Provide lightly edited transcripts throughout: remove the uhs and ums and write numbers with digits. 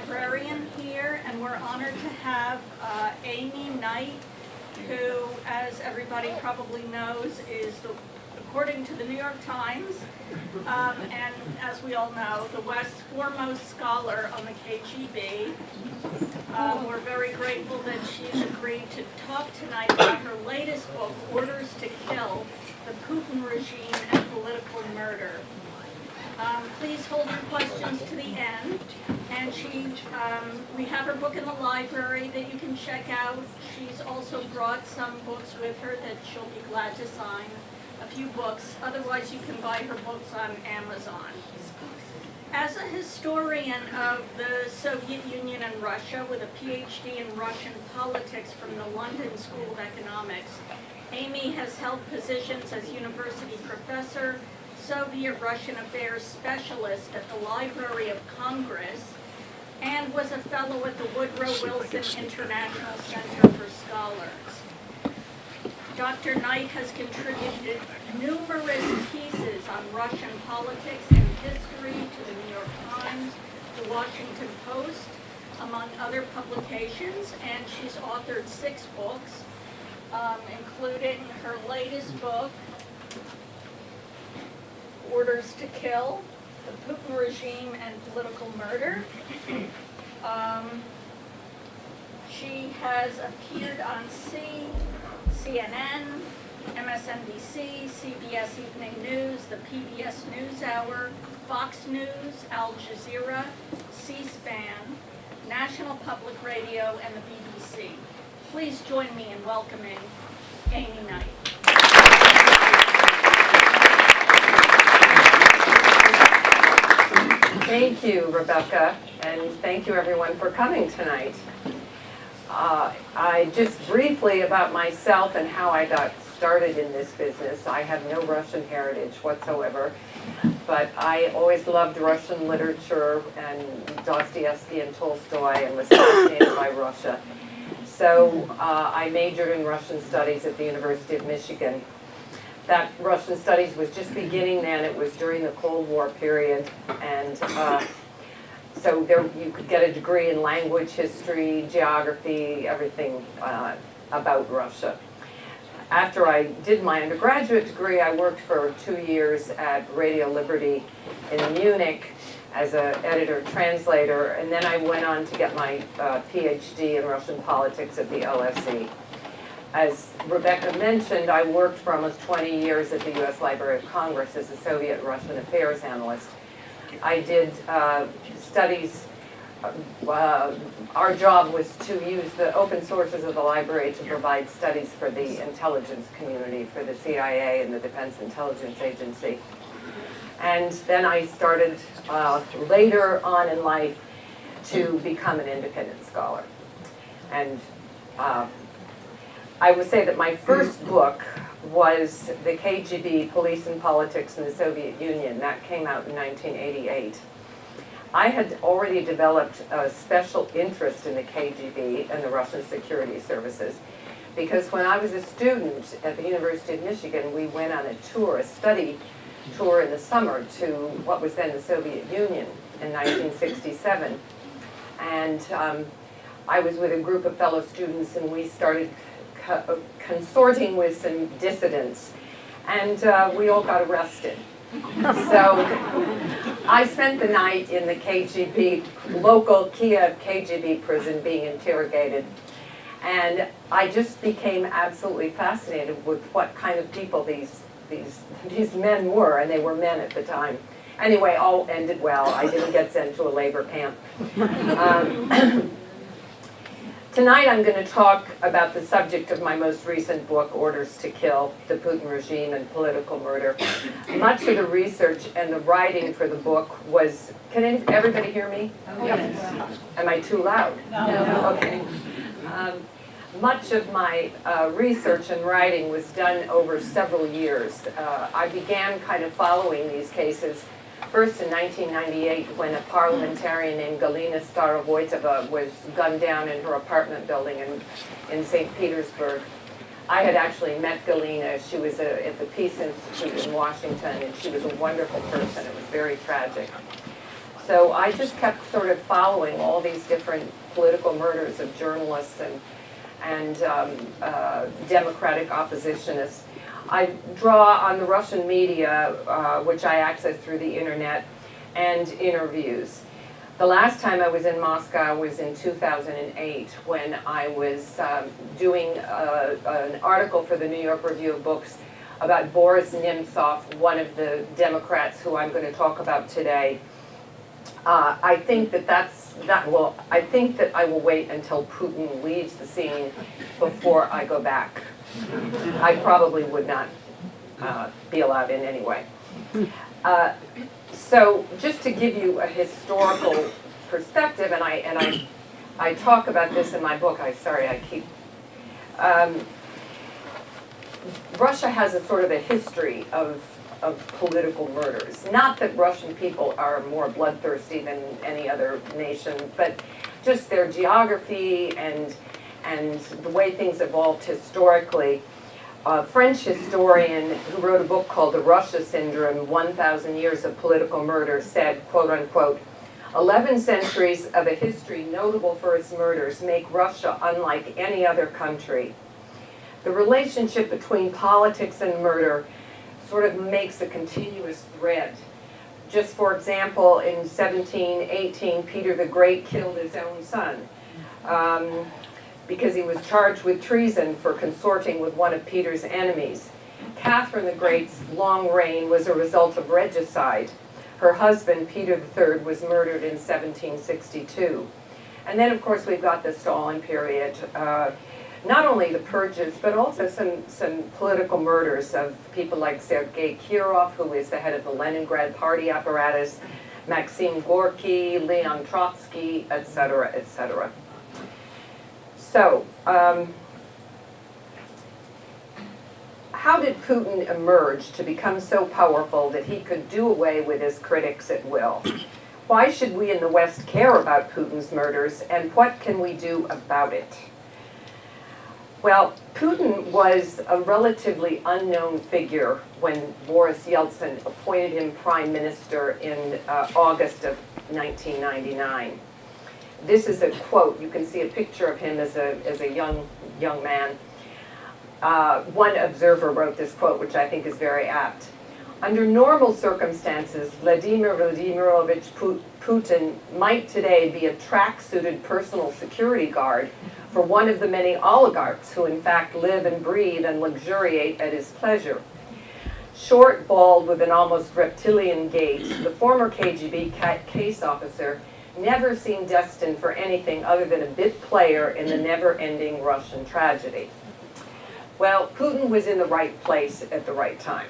librarian here, and we're honored to have Amy Knight, who, as everybody probably knows, is, according to the New York Times, and as we all know, the West's foremost scholar on the KGB. We're very grateful that she's agreed to talk tonight about her latest book, Orders to Kill, the Putin Regime and Political Murder. Please hold your questions to the end. And we have her book in the library that you can check out. She's also brought some books with her that she'll be glad to sign. A few books. Otherwise, you can buy her books on Amazon. As a historian of the Soviet Union and Russia with a PhD in Russian politics from the London School of Economics, Amy has held positions as university professor, Soviet Russian Affairs Specialist at the Library of Congress, and was a fellow at the Woodrow Wilson International Center for Scholars. Dr. Knight has contributed numerous pieces on Russian politics and history to the New York Times, the Washington Post, among other publications, and she's authored 6 books, including her latest book, Orders to Kill, the Putin Regime and Political Murder. She has appeared on CNN, MSNBC, CBS Evening News, the PBS NewsHour, Fox News, Al Jazeera, C-SPAN, National Public Radio, and the BBC. Please join me in welcoming Amy Knight. Thank you, Rebecca, and thank you everyone for coming tonight. I just briefly about myself and how I got started in this business. I have no Russian heritage whatsoever, but I always loved Russian literature and Dostoevsky and Tolstoy and was fascinated by Russia. So I majored in Russian studies at the University of Michigan. That Russian studies was just beginning then. It was during the Cold War period, and so there you could get a degree in language, history, geography, everything about Russia. After I did my undergraduate degree, I worked for 2 years at Radio Liberty in Munich as an editor-translator, and then I went on to get my PhD in Russian politics at the LSE. As Rebecca mentioned, I worked for almost 20 years at the U.S. Library of Congress as a Soviet Russian affairs analyst. I did studies. Our job was to use the open sources of the library to provide studies for the intelligence community, for the CIA and the Defense Intelligence Agency. And then I started later on in life to become an independent scholar. And I would say that my first book was the KGB, Police and Politics in the Soviet Union. That came out in 1988. I had already developed a special interest in the KGB and the Russian security services because when I was a student at the University of Michigan, we went on a tour, a study tour in the summer to what was then the Soviet Union in 1967. And I was with a group of fellow students and we started consorting with some dissidents, and we all got arrested. So I spent the night in the KGB, local Kiev KGB prison being interrogated, and I just became absolutely fascinated with what kind of people these men were, and they were men at the time. Anyway, all ended well. I didn't get sent to a labor camp. Tonight I'm going to talk about the subject of my most recent book, Orders to Kill, the Putin Regime and Political Murder. Much of the research and the writing for the book was, can everybody hear me? Oh, yes. Am I too loud? No. Okay. Much of my research and writing was done over several years. I began kind of following these cases first in 1998 when a parliamentarian named Galina Starovoitova was gunned down in her apartment building in St. Petersburg. I had actually met Galina. She was at the Peace Institute in Washington, and she was a wonderful person. It was very tragic. So I just kept sort of following all these different political murders of journalists and democratic oppositionists. I draw on the Russian media, which I access through the internet, and interviews. The last time I was in Moscow was in 2008 when I was doing an article for the New York Review of Books about Boris Nemtsov, one of the Democrats who I'm going to talk about today. I think that I think that I will wait until Putin leaves the scene before I go back. I probably would not be allowed in anyway. So just to give you a historical perspective, and I talk about this in my book. Russia has a sort of a history of political murders. Not that Russian people are more bloodthirsty than any other nation, but just their geography and the way things evolved historically. A French historian who wrote a book called The Russia Syndrome, 1,000 Years of Political Murder, said, quote unquote, 11 centuries of a history notable for its murders make Russia unlike any other country. The relationship between politics and murder sort of makes a continuous thread. Just for example, in 1718, Peter the Great killed his own son because he was charged with treason for consorting with one of Peter's enemies. Catherine the Great's long reign was a result of regicide. Her husband, Peter III, was murdered in 1762. And then, of course, we've got the Stalin period. Not only the purges, but also some political murders of people like Sergei Kirov, who is the head of the Leningrad party apparatus, Maxim Gorky, Leon Trotsky, etc., etc. So, how did Putin emerge to become so powerful that he could do away with his critics at will? Why should we in the West care about Putin's murders, and what can we do about it? Well, Putin was a relatively unknown figure when Boris Yeltsin appointed him prime minister in August of 1999. This is a quote. You can see a picture of him as a young man. One observer wrote this quote, which I think is very apt. Under normal circumstances, Vladimir Vladimirovich Putin might today be a track-suited personal security guard for one of the many oligarchs who in fact live and breathe and luxuriate at his pleasure. Short, bald, with an almost reptilian gait, the former KGB case officer never seemed destined for anything other than a bit player in the never-ending Russian tragedy. Well, Putin was in the right place at the right time.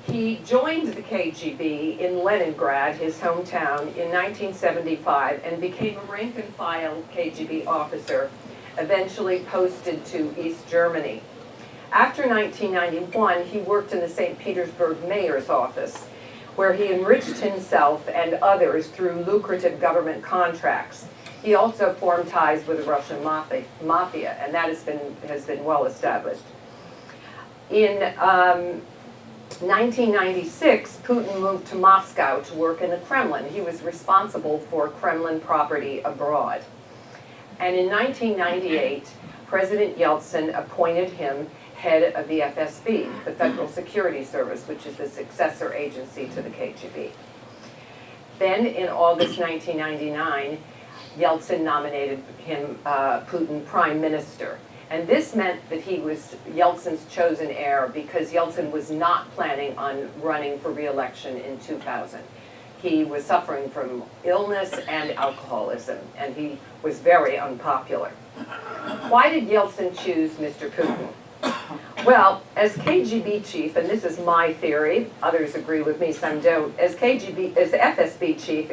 He joined the KGB in Leningrad, his hometown, in 1975 and became a rank-and-file KGB officer, eventually posted to East Germany. After 1991, he worked in the St. Petersburg mayor's office, where he enriched himself and others through lucrative government contracts. He also formed ties with the Russian mafia, and that has been well established. In 1996, Putin moved to Moscow to work in the Kremlin. He was responsible for Kremlin property abroad. And in 1998, President Yeltsin appointed him head of the FSB, the Federal Security Service, which is the successor agency to the KGB. Then in August 1999, Yeltsin nominated him, Putin, prime minister. And this meant that he was Yeltsin's chosen heir because Yeltsin was not planning on running for re-election in 2000. He was suffering from illness and alcoholism, and he was very unpopular. Why did Yeltsin choose Mr. Putin? Well, as KGB chief, and this is my theory, others agree with me, some don't, as FSB chief,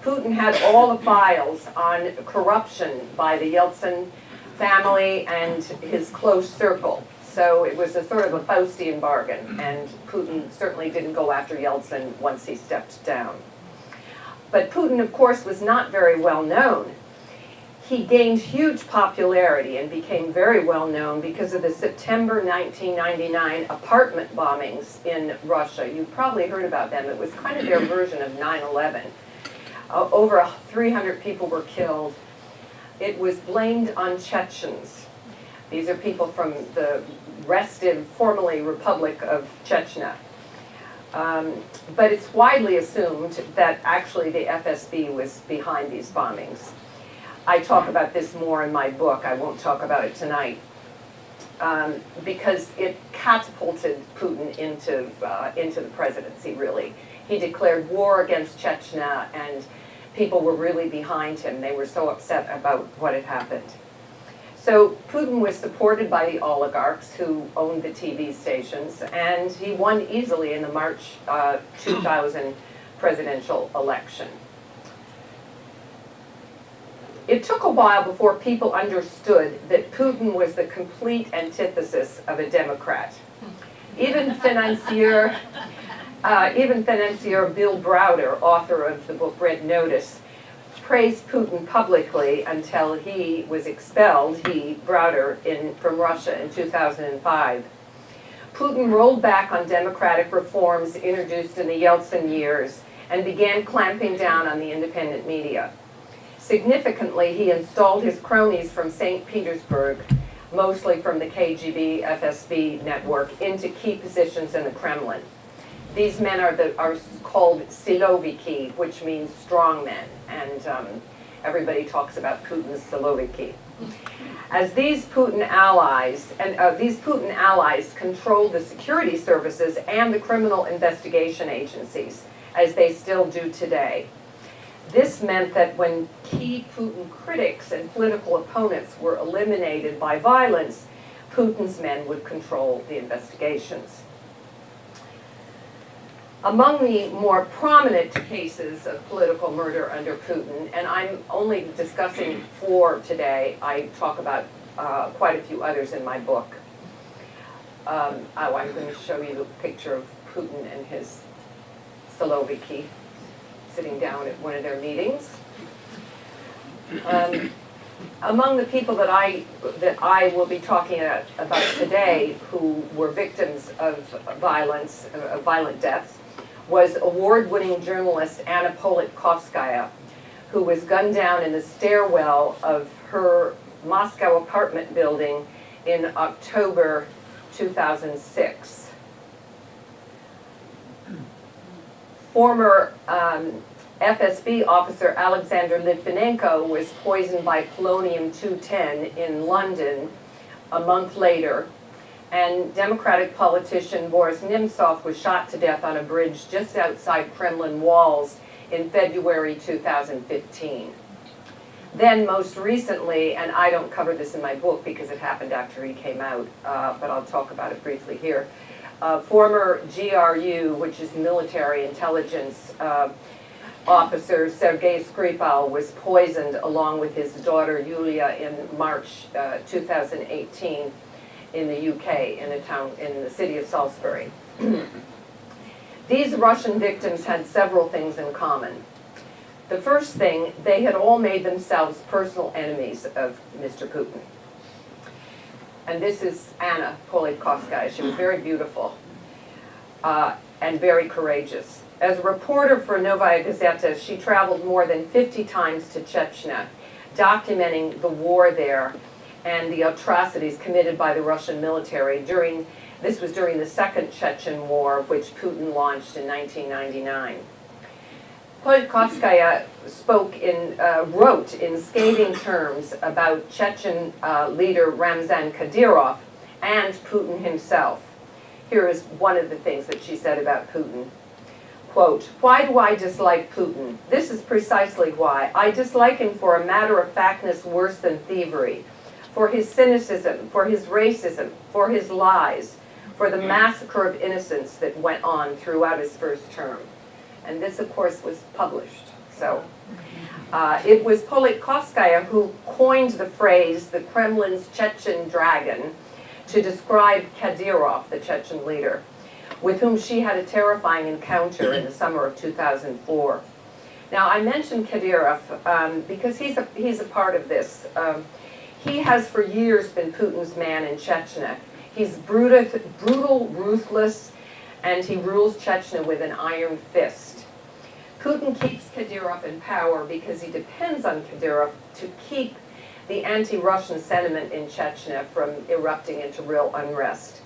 Putin had all the files on corruption by the Yeltsin family and his close circle. So it was a sort of a Faustian bargain, and Putin certainly didn't go after Yeltsin once he stepped down. But Putin, of course, was not very well known. he gained huge popularity and became very well known because of the September 1999 apartment bombings in Russia. You've probably heard about them. It was kind of their version of 9/11. Over 300 people were killed. It was blamed on Chechens. These are people from the restive, formerly Republic of Chechnya. But it's widely assumed that actually the FSB was behind these bombings. I talk about this more in my book. I won't talk about it tonight. Because it catapulted Putin into the presidency, really. He declared war against Chechnya, and people were really behind him. They were so upset about what had happened. So Putin was supported by the oligarchs who owned the TV stations, and he won easily in the March 2000 presidential election. It took a while before people understood that Putin was the complete antithesis of a Democrat. Even financier Bill Browder, author of the book Red Notice, praised Putin publicly until he was expelled, Browder, from Russia in 2005. Putin rolled back on democratic reforms introduced in the Yeltsin years and began clamping down on the independent media. Significantly, he installed his cronies from St. Petersburg, mostly from the KGB FSB network, into key positions in the Kremlin. These men are called siloviki, which means strong men, and everybody talks about Putin's siloviki. As these Putin allies controlled the security services and the criminal investigation agencies, as they still do today. This meant that when key Putin critics and political opponents were eliminated by violence, Putin's men would control the investigations. Among the more prominent cases of political murder under Putin, and I'm only discussing 4 today, I talk about quite a few others in my book. I'm going to show you the picture of Putin and his siloviki sitting down at one of their meetings. Among the people that I will be talking about today who were victims of violence, violent deaths, was award-winning journalist Anna Politkovskaya, who was gunned down in the stairwell of her Moscow apartment building in October 2006. Former FSB officer Alexei Litvinenko was poisoned by polonium-210 in London a month later, and Democratic politician Boris Nemtsov was shot to death on a bridge just outside Kremlin walls in February 2015. Then most recently, and I don't cover this in my book because it happened after he came out, but I'll talk about it briefly here. Former GRU, which is military intelligence officer, Sergei Skripal, was poisoned along with his daughter Yulia in March 2018 in the UK, in the city of Salisbury. These Russian victims had several things in common. The first thing, they had all made themselves personal enemies of Mr. Putin. And this is Anna Politkovskaya. She was very beautiful and very courageous. As a reporter for Novaya Gazeta, she traveled more than 50 times to Chechnya, documenting the war there and the atrocities committed by the Russian military this was during the Second Chechen War, which Putin launched in 1999. Politkovskaya wrote in scathing terms about Chechen leader Ramzan Kadyrov and Putin himself. Here is one of the things that she said about Putin. Quote, "Why do I dislike Putin? This is precisely why. I dislike him for a matter-of-factness worse than thievery, for his cynicism, for his racism, for his lies, for the massacre of innocents that went on throughout his first term." And this, of course, was published. So it was Politkovskaya who coined the phrase, the Kremlin's Chechen dragon, to describe Kadyrov, the Chechen leader, with whom she had a terrifying encounter in the summer of 2004. Now, I mentioned Kadyrov because he's a part of this. He has for years been Putin's man in Chechnya. He's brutal, ruthless, and he rules Chechnya with an iron fist. Putin keeps Kadyrov in power because he depends on Kadyrov to keep the anti-Russian sentiment in Chechnya from erupting into real unrest.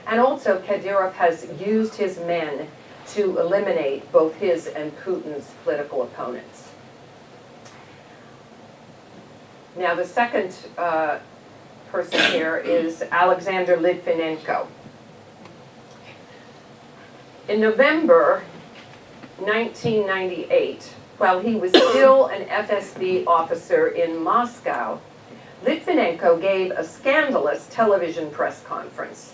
And also, Kadyrov has used his men to eliminate both his and Putin's political opponents. Now, the second person here is Alexander Litvinenko. In November 1998, while he was still an FSB officer in Moscow, Litvinenko gave a scandalous television press conference.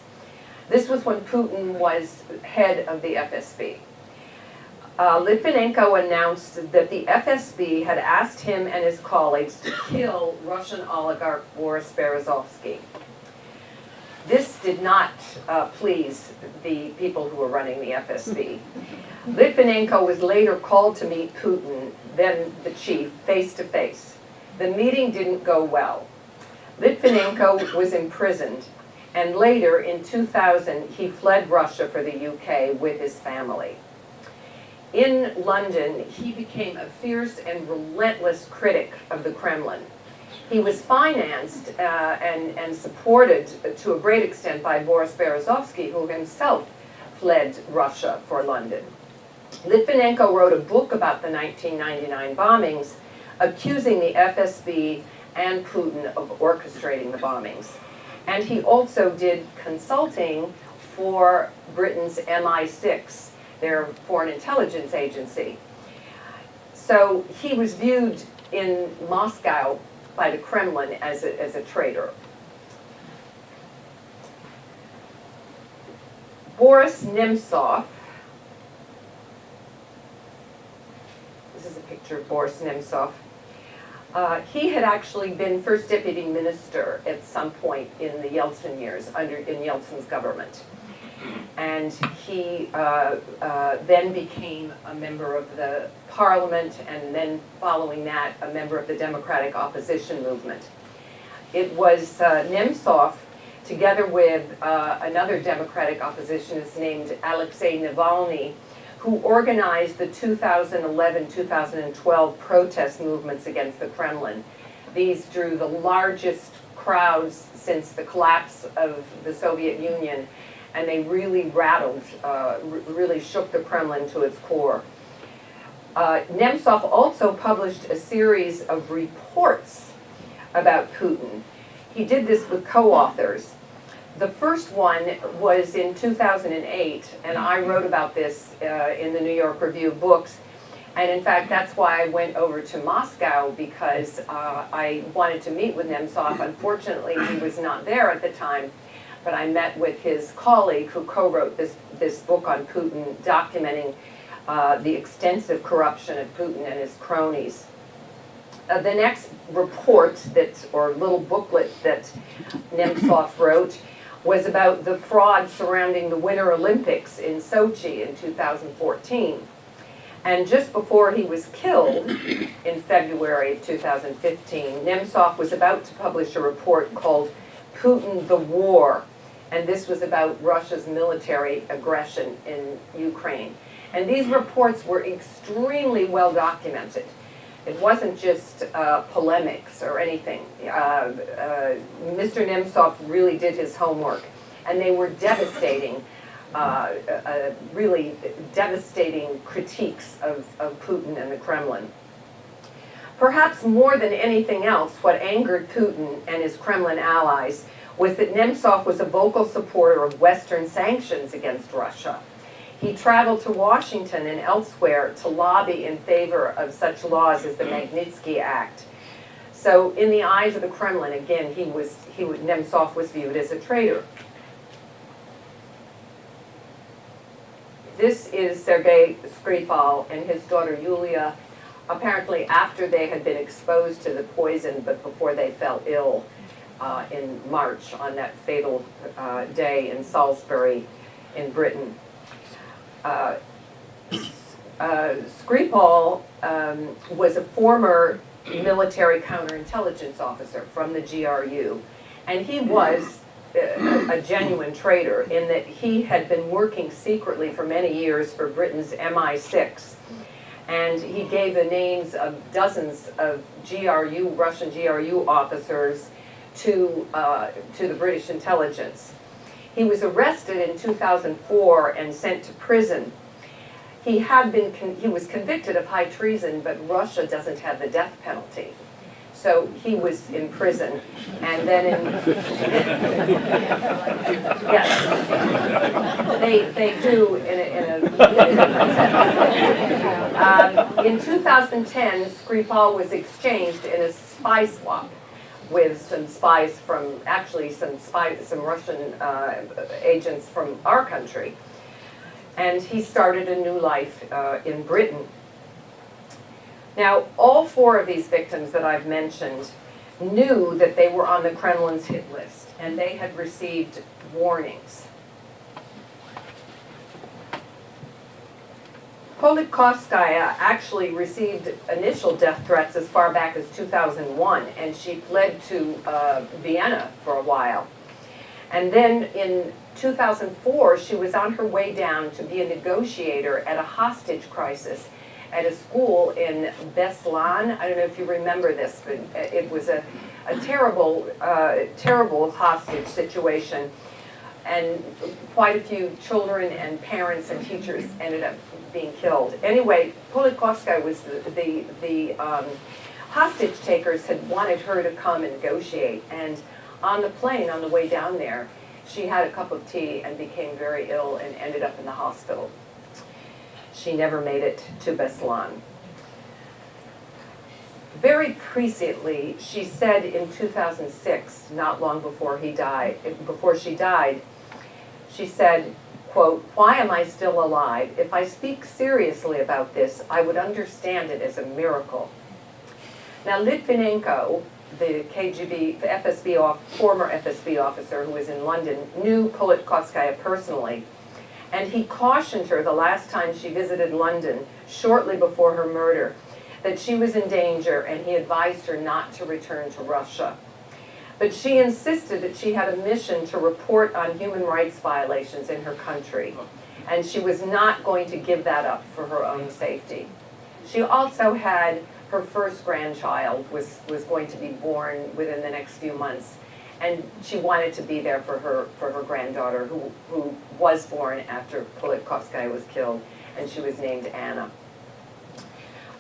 This was when Putin was head of the FSB. Litvinenko announced that the FSB had asked him and his colleagues to kill Russian oligarch Boris Berezovsky. This did not please the people who were running the FSB. Litvinenko was later called to meet Putin, then the chief, face to face. The meeting didn't go well. Litvinenko was imprisoned, and later in 2000 he fled Russia for the UK with his family. In London, he became a fierce and relentless critic of the Kremlin. He was financed and supported to a great extent by Boris Berezovsky, who himself fled Russia for London. Litvinenko wrote a book about the 1999 bombings, accusing the FSB and Putin of orchestrating the bombings. And he also did consulting for Britain's MI6, their foreign intelligence agency. So he was viewed in Moscow by the Kremlin as a traitor. Boris Nemtsov, this is a picture of Boris Nemtsov. He had actually been first deputy minister at some point in the Yeltsin years, in Yeltsin's government. And he then became a member of the parliament, and then following that, a member of the democratic opposition movement. It was Nemtsov, together with another democratic oppositionist named Alexei Navalny, who organized the 2011-2012 protest movements against the Kremlin. These drew the largest crowds since the collapse of the Soviet Union, and they really rattled, really shook the Kremlin to its core. Nemtsov also published a series of reports about Putin. He did this with co-authors. The first one was in 2008, and I wrote about this in the New York Review of Books. And in fact, that's why I went over to Moscow, because I wanted to meet with Nemtsov. Unfortunately, he was not there at the time, but I met with his colleague who co-wrote this book on Putin, documenting the extensive corruption of Putin and his cronies. The next report or little booklet that Nemtsov wrote was about the fraud surrounding the Winter Olympics in Sochi in 2014. And just before he was killed in February of 2015, Nemtsov was about to publish a report called Putin the War, and this was about Russia's military aggression in Ukraine. And these reports were extremely well documented. It wasn't just polemics or anything. Mr. Nemtsov really did his homework, and they were devastating, really devastating critiques of Putin and the Kremlin. Perhaps more than anything else, what angered Putin and his Kremlin allies was that Nemtsov was a vocal supporter of Western sanctions against Russia. He traveled to Washington and elsewhere to lobby in favor of such laws as the Magnitsky Act. So in the eyes of the Kremlin, again, Nemtsov was viewed as a traitor. This is Sergei Skripal and his daughter Yulia, apparently after they had been exposed to the poison, but before they fell ill in March on that fatal day in Salisbury in Britain. Skripal was a former military counterintelligence officer from the GRU, and he was a genuine traitor in that he had been working secretly for many years for Britain's MI6, and he gave the names of dozens of Russian GRU officers to the British intelligence. He was arrested in 2004 and sent to prison. He was convicted of high treason, but Russia doesn't have the death penalty. So he was in prison, and then yes, they do in a different sense. In 2010, Skripal was exchanged in a spy swap with some spies from, actually some Russian agents from our country. And he started a new life in Britain. Now, all four of these victims that I've mentioned knew that they were on the Kremlin's hit list, and they had received warnings. Politkovskaya actually received initial death threats as far back as 2001, and she fled to Vienna for a while. And then in 2004, she was on her way down to be a negotiator at a hostage crisis at a school in Beslan. I don't know if you remember this, but it was a terrible, terrible hostage situation. And quite a few children and parents and teachers ended up being killed. Anyway, Politkovskaya was the hostage takers had wanted her to come and negotiate. And on the plane, on the way down there, she had a cup of tea and became very ill and ended up in the hospital. She never made it to Beslan. Very presciently, she said in 2006, not long before she died, she said, quote, "Why am I still alive? If I speak seriously about this, I would understand it as a miracle." Now, Litvinenko, the KGB, the former FSB officer who was in London, knew Politkovskaya personally, and he cautioned her the last time she visited London, shortly before her murder, that she was in danger, and he advised her not to return to Russia. But she insisted that she had a mission to report on human rights violations in her country, and she was not going to give that up for her own safety. She also had her first grandchild was going to be born within the next few months, and she wanted to be there for her granddaughter, who was born after Politkovskaya was killed, and she was named Anna.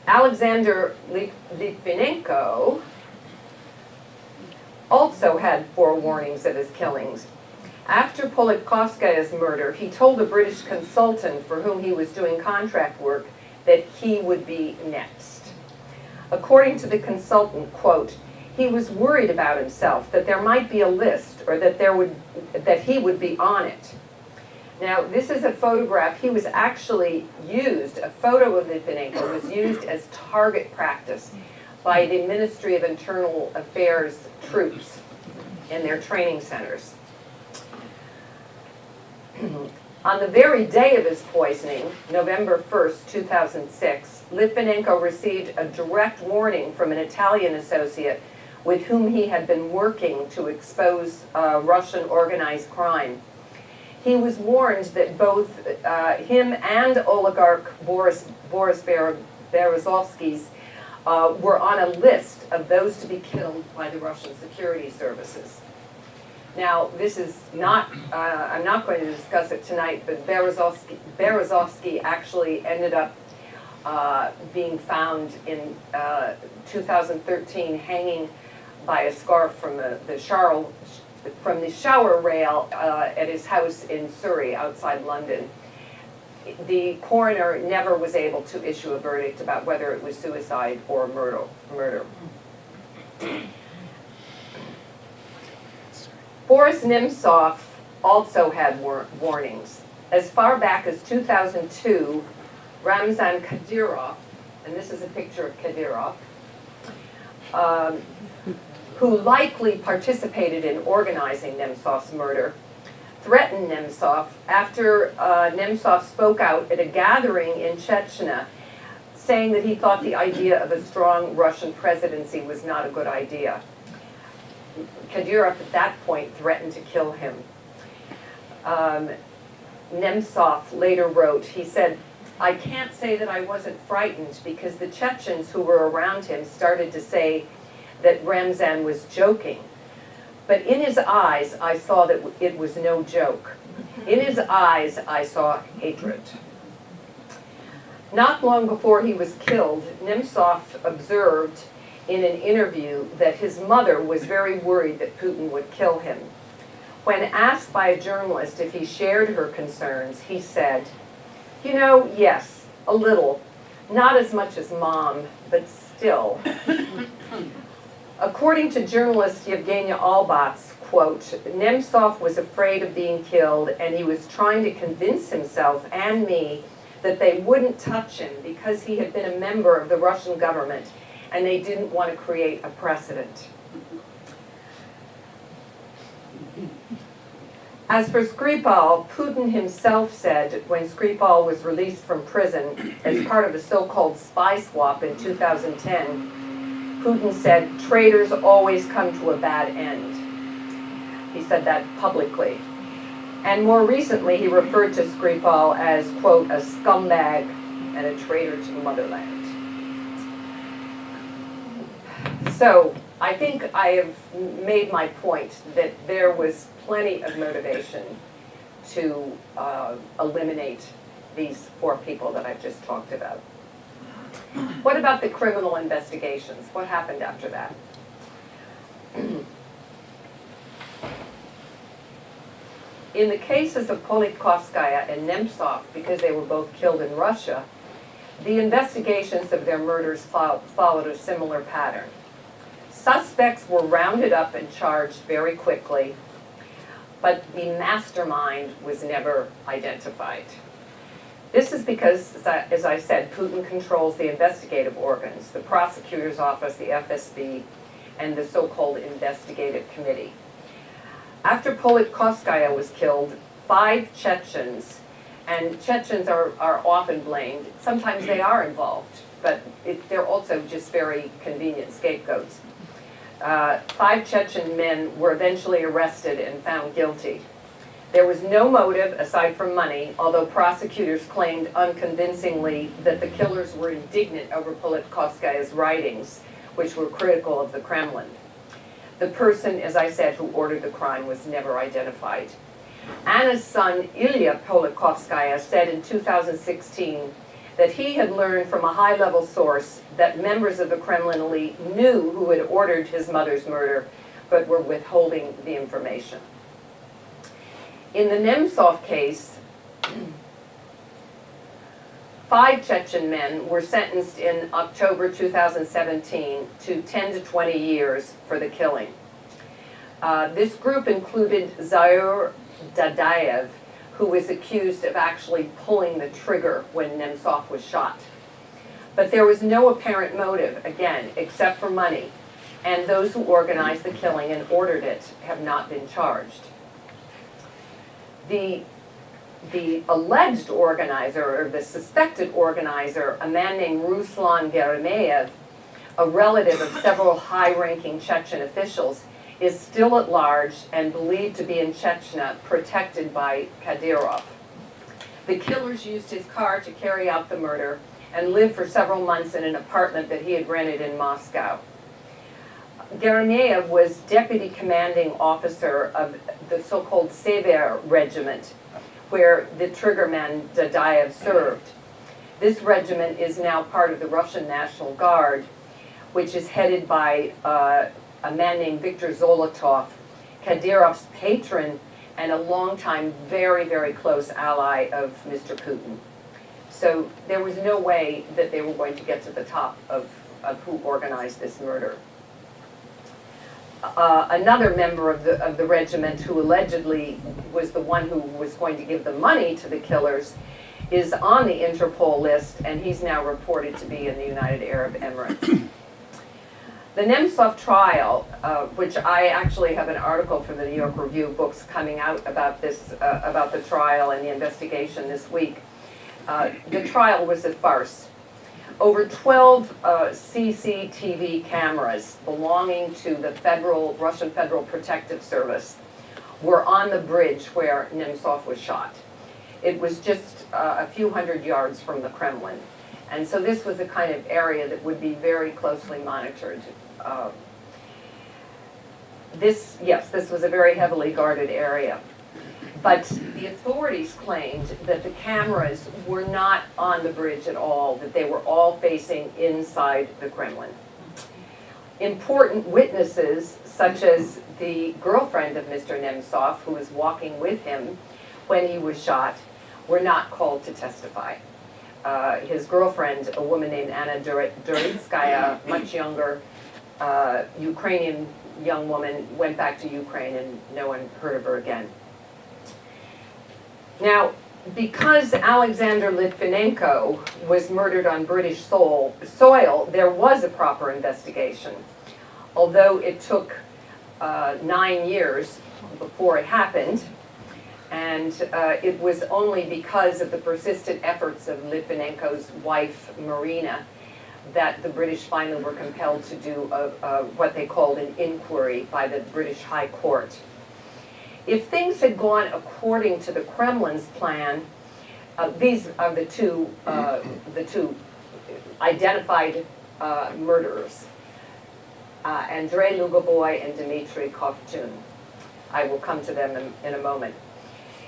Alexander Litvinenko also had 4 warnings of his killings. After Politkovskaya's murder, he told a British consultant for whom he was doing contract work that he would be next. According to the consultant, quote, he was worried about himself, that there might be a list, or that he would be on it. Now, this is a photograph. He was actually used, a photo of Litvinenko was used as target practice by the Ministry of Internal Affairs troops in their training centers. On the very day of his poisoning, November 1st, 2006, Litvinenko received a direct warning from an Italian associate with whom he had been working to expose Russian organized crime. He was warned that both him and oligarch Boris Berezovsky's were on a list of those to be killed by the Russian security services. Now, this is not, I'm not going to discuss it tonight, but Berezovsky actually ended up being found in 2013 hanging by a scarf from the shower rail at his house in Surrey outside London. The coroner never was able to issue a verdict about whether it was suicide or murder. Boris Nemtsov also had warnings. As far back as 2002, Ramzan Kadyrov, and this is a picture of Kadyrov, who likely participated in organizing Nemtsov's murder, threatened Nemtsov after Nemtsov spoke out at a gathering in Chechnya, saying that he thought the idea of a strong Russian presidency was not a good idea. Kadyrov at that point threatened to kill him. Nemtsov later wrote, he said, "I can't say that I wasn't frightened because the Chechens who were around him started to say that Ramzan was joking. But in his eyes, I saw that it was no joke. In his eyes, I saw hatred." Not long before he was killed, Nemtsov observed in an interview that his mother was very worried that Putin would kill him. When asked by a journalist if he shared her concerns, he said, "You know, yes, a little. Not as much as Mom, but still." According to journalist Yevgenia Albat's quote, Nemtsov was afraid of being killed and he was trying to convince himself and me that they wouldn't touch him because he had been a member of the Russian government and they didn't want to create a precedent. As for Skripal, Putin himself said when Skripal was released from prison as part of the so-called spy swap in 2010, Putin said, "Traitors always come to a bad end." He said that publicly. And more recently, he referred to Skripal as, quote, "a scumbag and a traitor to the motherland." So I think I have made my point that there was plenty of motivation to eliminate these 4 people that I've just talked about. What about the criminal investigations? What happened after that? In the cases of Politkovskaya and Nemtsov, because they were both killed in Russia, the investigations of their murders followed a similar pattern. Suspects were rounded up and charged very quickly, but the mastermind was never identified. This is because, as I said, Putin controls the investigative organs, the prosecutor's office, the FSB, and the so-called investigative committee. After Politkovskaya was killed, 5 Chechens, and Chechens are often blamed, sometimes they are involved, but they're also just very convenient scapegoats. 5 Chechen men were eventually arrested and found guilty. There was no motive aside from money, although prosecutors claimed unconvincingly that the killers were indignant over Politkovskaya's writings, which were critical of the Kremlin. The person, as I said, who ordered the crime was never identified. Anna's son, Ilya Politkovskaya, said in 2016 that he had learned from a high-level source that members of the Kremlin elite knew who had ordered his mother's murder, but were withholding the information. In the Nemtsov case, 5 Chechen men were sentenced in October 2017 to 10 to 20 years for the killing. This group included Zaur Dadayev, who was accused of actually pulling the trigger when Nemtsov was shot. But there was no apparent motive, again, except for money, and those who organized the killing and ordered it have not been charged. The alleged organizer, or the suspected organizer, a man named Ruslan Geremeyev, a relative of several high-ranking Chechen officials, is still at large and believed to be in Chechnya, protected by Kadyrov. The killers used his car to carry out the murder and lived for several months in an apartment that he had rented in Moscow. Geremeyev was deputy commanding officer of the so-called Sever regiment, where the triggerman Dadayev served. This regiment is now part of the Russian National Guard, which is headed by a man named Viktor Zolotov, Kadyrov's patron and a longtime, very, very close ally of Mr. Putin. So there was no way that they were going to get to the top of who organized this murder. Another member of the regiment, who allegedly was the one who was going to give the money to the killers, is on the Interpol list, and he's now reported to be in the United Arab Emirates. The Nemtsov trial, which I actually have an article from the New York Review of Books coming out about this, about the trial and the investigation this week. The trial was a farce. Over 12 CCTV cameras belonging to the Russian Federal Protective Service were on the bridge where Nemtsov was shot. It was just a few hundred yards from the Kremlin. And so this was the kind of area that would be very closely monitored. This was a very heavily guarded area. But the authorities claimed that the cameras were not on the bridge at all, that they were all facing inside the Kremlin. Important witnesses, such as the girlfriend of Mr. Nemtsov, who was walking with him when he was shot, were not called to testify. His girlfriend, a woman named Anna Duritskaya, much younger, Ukrainian young woman, went back to Ukraine and no one heard of her again. Now, because Alexander Litvinenko was murdered on British soil, there was a proper investigation. Although it took 9 years before it happened, and it was only because of the persistent efforts of Litvinenko's wife, Marina, that the British finally were compelled to do what they called an inquiry by the British High Court. If things had gone according to the Kremlin's plan, these are the two identified murderers, Andrei Lugovoy and Dmitry Kovtun. I will come to them in a moment.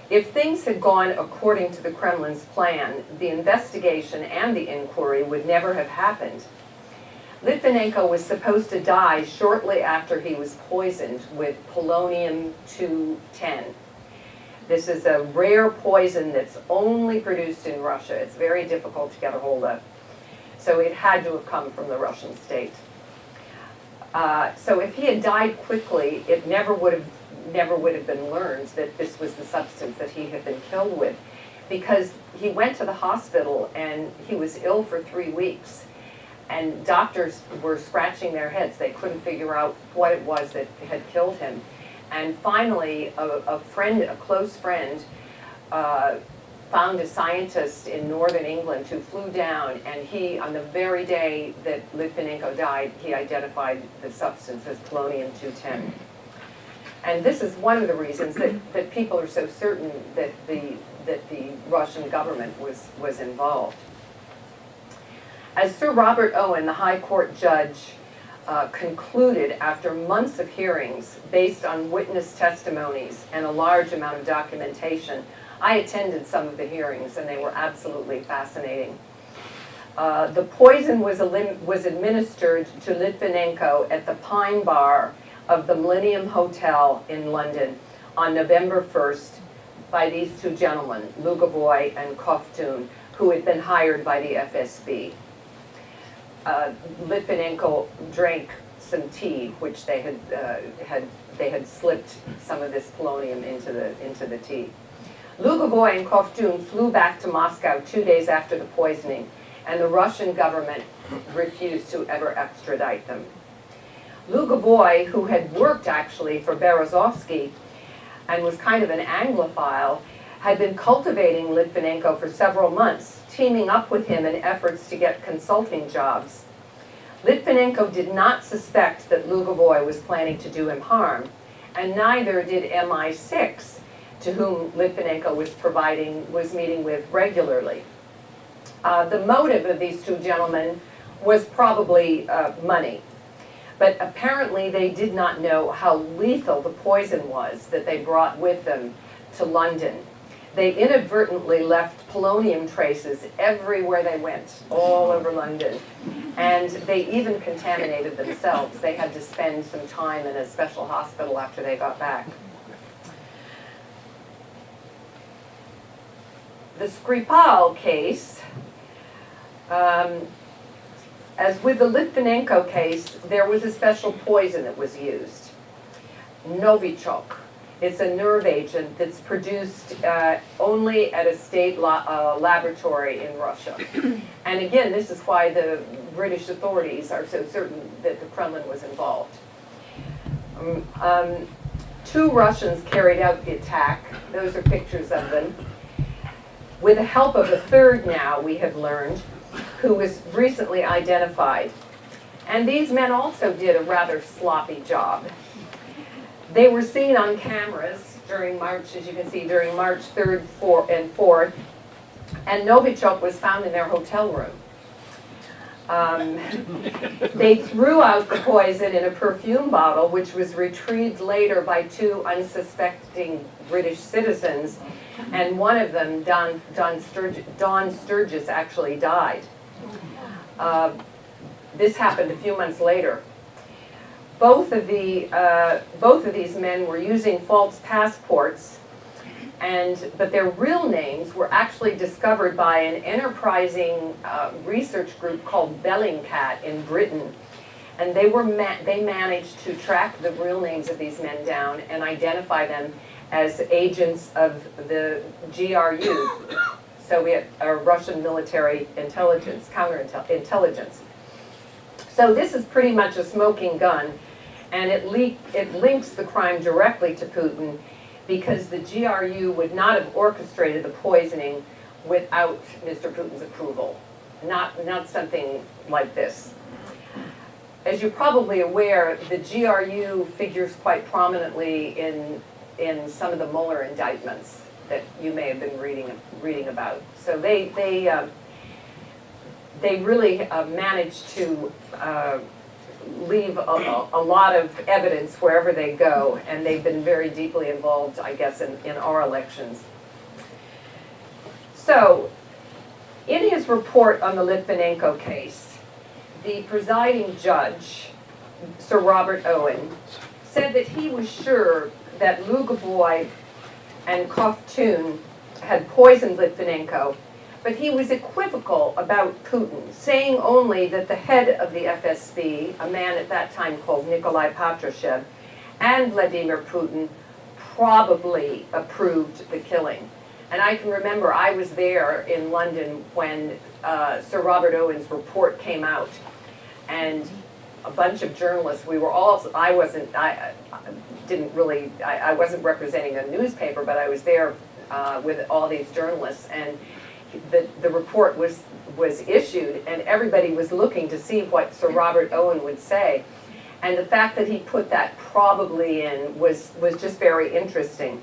If things had gone according to the Kremlin's plan, the investigation and the inquiry would never have happened. Litvinenko was supposed to die shortly after he was poisoned with polonium-210. This is a rare poison that's only produced in Russia. It's very difficult to get a hold of. So it had to have come from the Russian state. So if he had died quickly, it never would have been learned that this was the substance that he had been killed with, because he went to the hospital and he was ill for 3 weeks. And doctors were scratching their heads. They couldn't figure out what it was that had killed him. And finally, a close friend, found a scientist in northern England who flew down, and he, on the very day that Litvinenko died, he identified the substance as polonium-210. And this is one of the reasons that people are so certain that the Russian government was involved. As Sir Robert Owen, the High Court judge, concluded after months of hearings based on witness testimonies and a large amount of documentation, I attended some of the hearings and they were absolutely fascinating. The poison was administered to Litvinenko at the Pine Bar of the Millennium Hotel in London on November 1st by these two gentlemen, Lugovoy and Kovtun, who had been hired by the FSB. Litvinenko drank some tea, which they had slipped some of this polonium into the tea. Lugovoy and Kovtun flew back to Moscow 2 days after the poisoning, and the Russian government refused to ever extradite them. Lugovoy, who had worked actually for Berezovsky and was kind of an Anglophile, had been cultivating Litvinenko for several months, teaming up with him in efforts to get consulting jobs. Litvinenko did not suspect that Lugovoy was planning to do him harm, and neither did MI6, to whom Litvinenko was meeting with regularly. The motive of these two gentlemen was probably money, but apparently they did not know how lethal the poison was that they brought with them to London. They inadvertently left polonium traces everywhere they went, all over London. And they even contaminated themselves. They had to spend some time in a special hospital after they got back. The Skripal case, as with the Litvinenko case, there was a special poison that was used, Novichok. It's a nerve agent that's produced only at a state laboratory in Russia. And again, this is why the British authorities are so certain that the Kremlin was involved. 2 Russians carried out the attack. Those are pictures of them. With the help of a 3rd now, we have learned, who was recently identified. And these men also did a rather sloppy job. They were seen on cameras during March, as you can see, during March 3rd, 4th, and 4th, and Novichok was found in their hotel room. They threw out the poison in a perfume bottle, which was retrieved later by 2 unsuspecting British citizens, and one of them, Don Sturgis, actually died. This happened a few months later. Both of these men were using false passports, but their real names were actually discovered by an enterprising research group called Bellingcat in Britain, and they managed to track the real names of these men down and identify them as agents of the GRU, Soviet or Russian military intelligence, counterintelligence. So this is pretty much a smoking gun. And it links the crime directly to Putin because the GRU would not have orchestrated the poisoning without Mr. Putin's approval. Not something like this. As you're probably aware, the GRU figures quite prominently in some of the Mueller indictments that you may have been reading about. So they really managed to leave a lot of evidence wherever they go, and they've been very deeply involved, I guess, in our elections. So, in his report on the Litvinenko case, the presiding judge, Sir Robert Owen, said that he was sure that Lugovoy and Koftun had poisoned Litvinenko, but he was equivocal about Putin, saying only that the head of the FSB, a man at that time called Nikolai Patrushev, and Vladimir Putin probably approved the killing. And I can remember I was there in London when Sir Robert Owen's report came out, and a bunch of journalists, we were all, I wasn't representing a newspaper, but I was there with all these journalists, and the report was issued, and everybody was looking to see what Sir Robert Owen would say. And the fact that he put that probably in was just very interesting.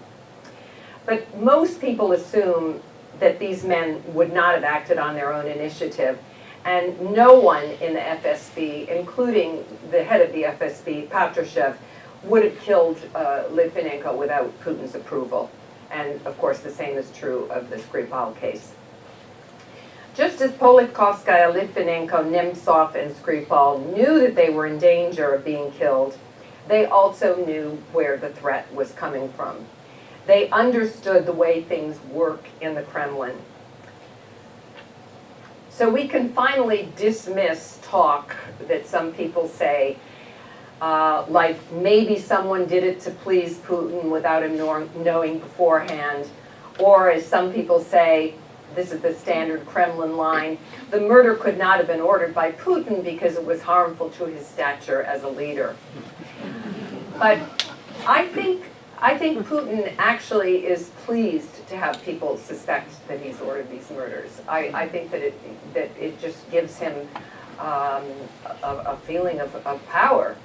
But most people assume that these men would not have acted on their own initiative. And no one in the FSB, including the head of the FSB, Patrushev, would have killed Litvinenko without Putin's approval. And of course, the same is true of the Skripal case. Just as Politkovskaya, Litvinenko, Nemtsov, and Skripal knew that they were in danger of being killed, they also knew where the threat was coming from. They understood the way things work in the Kremlin. So we can finally dismiss talk that some people say, like maybe someone did it to please Putin without him knowing beforehand, or as some people say, this is the standard Kremlin line, the murder could not have been ordered by Putin because it was harmful to his stature as a leader. But I think Putin actually is pleased to have people suspect that he's ordered these murders. I think that it just gives him a feeling of power.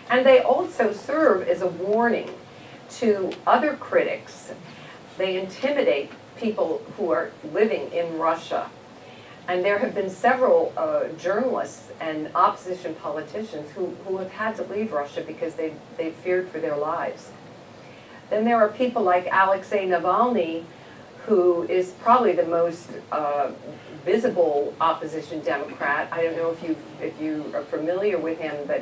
And they also serve as a warning to other critics. They intimidate people who are living in Russia. And there have been several journalists and opposition politicians who have had to leave Russia because they feared for their lives. Then there are people like Alexei Navalny, who is probably the most visible opposition Democrat. I don't know if you are familiar with him, but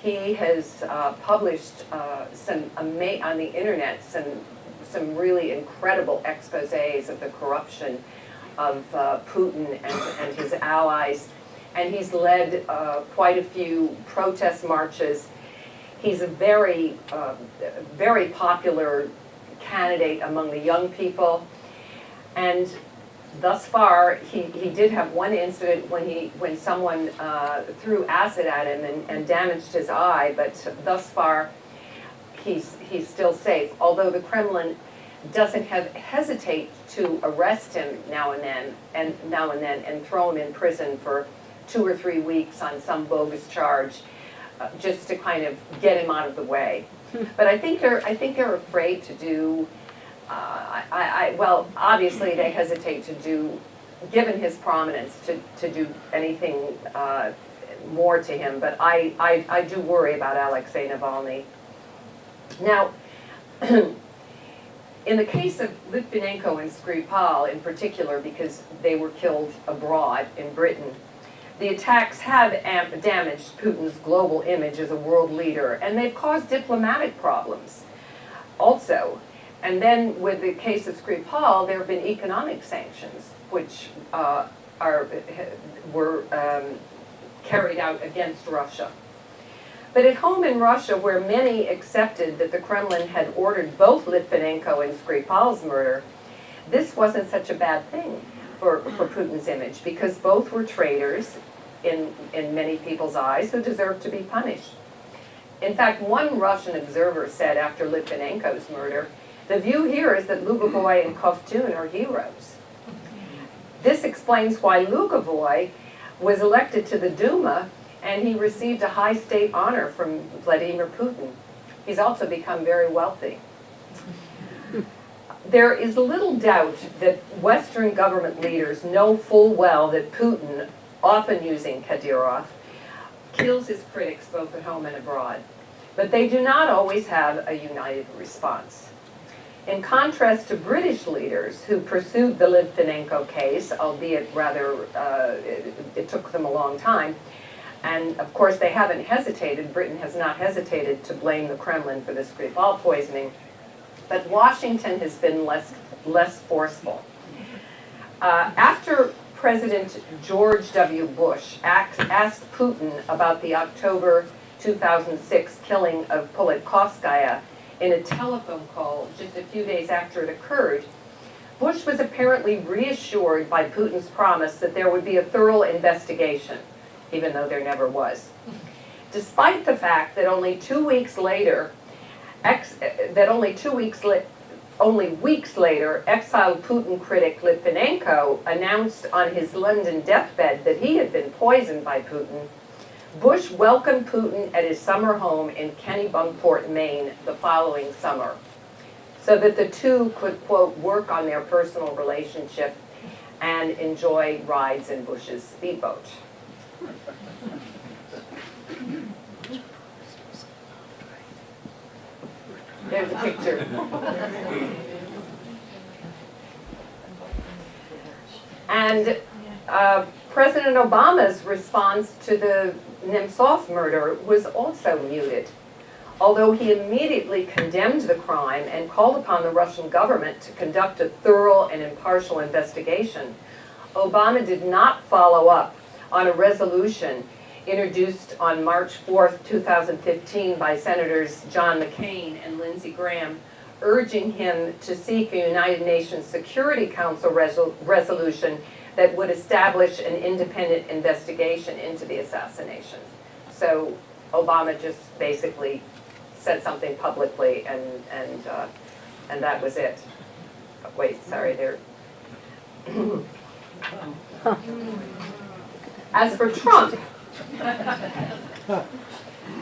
he has published on the internet some really incredible exposés of the corruption of Putin and his allies, and he's led quite a few protest marches. He's a very, very popular candidate among the young people. And thus far, he did have one incident when someone threw acid at him and damaged his eye, but thus far, he's still safe. Although the Kremlin doesn't hesitate to arrest him now and then and throw him in prison for 2 or 3 weeks on some bogus charge, just to kind of get him out of the way. But I think they're afraid to do. Well, obviously they hesitate to do, given his prominence, to do anything more to him. But I do worry about Alexei Navalny. Now, in the case of Litvinenko and Scree in particular, because they were killed abroad in Britain, the attacks have damaged Putin's global image as a world leader, and they've caused diplomatic problems also. And then with the case of Scree there have been economic sanctions, which were carried out against Russia. But at home in Russia, where many accepted that the Kremlin had ordered both Litvinenko and Skripal's murder, this wasn't such a bad thing for Putin's image, because both were traitors in many people's eyes who deserved to be punished. In fact, one Russian observer said after Litvinenko's murder, "The view here is that Lugovoy and Kovtun are heroes." This explains why Lugovoy was elected to the Duma, and he received a high state honor from Vladimir Putin. He's also become very wealthy. There is little doubt that Western government leaders know full well that Putin, often using Kadyrov, kills his critics both at home and abroad. But they do not always have a united response. In contrast to British leaders who pursued the Litvinenko case, albeit rather, it took them a long time, and of course they haven't hesitated, Britain has not hesitated to blame the Kremlin for the Skripal poisoning, but Washington has been less forceful. After President George W. Bush asked Putin about the October 2006 killing of Politkovskaya in a telephone call just a few days after it occurred, Bush was apparently reassured by Putin's promise that there would be a thorough investigation, even though there never was. Despite the fact that only weeks later, exiled Putin critic Litvinenko announced on his London deathbed that he had been poisoned by Putin, Bush welcomed Putin at his summer home in Kennebunkport, Maine, the following summer, so that the two could, quote, work on their personal relationship and enjoy rides in Bush's speedboat. There's a picture. And President Obama's response to the Nemtsov murder was also muted. Although he immediately condemned the crime and called upon the Russian government to conduct a thorough and impartial investigation, Obama did not follow up on a resolution introduced on March 4th, 2015 by Senators John McCain and Lindsey Graham, urging him to seek a United Nations Security Council resolution that would establish an independent investigation into the assassination. So Obama just basically said something publicly, and that was it. Wait, sorry, there. As for Trump,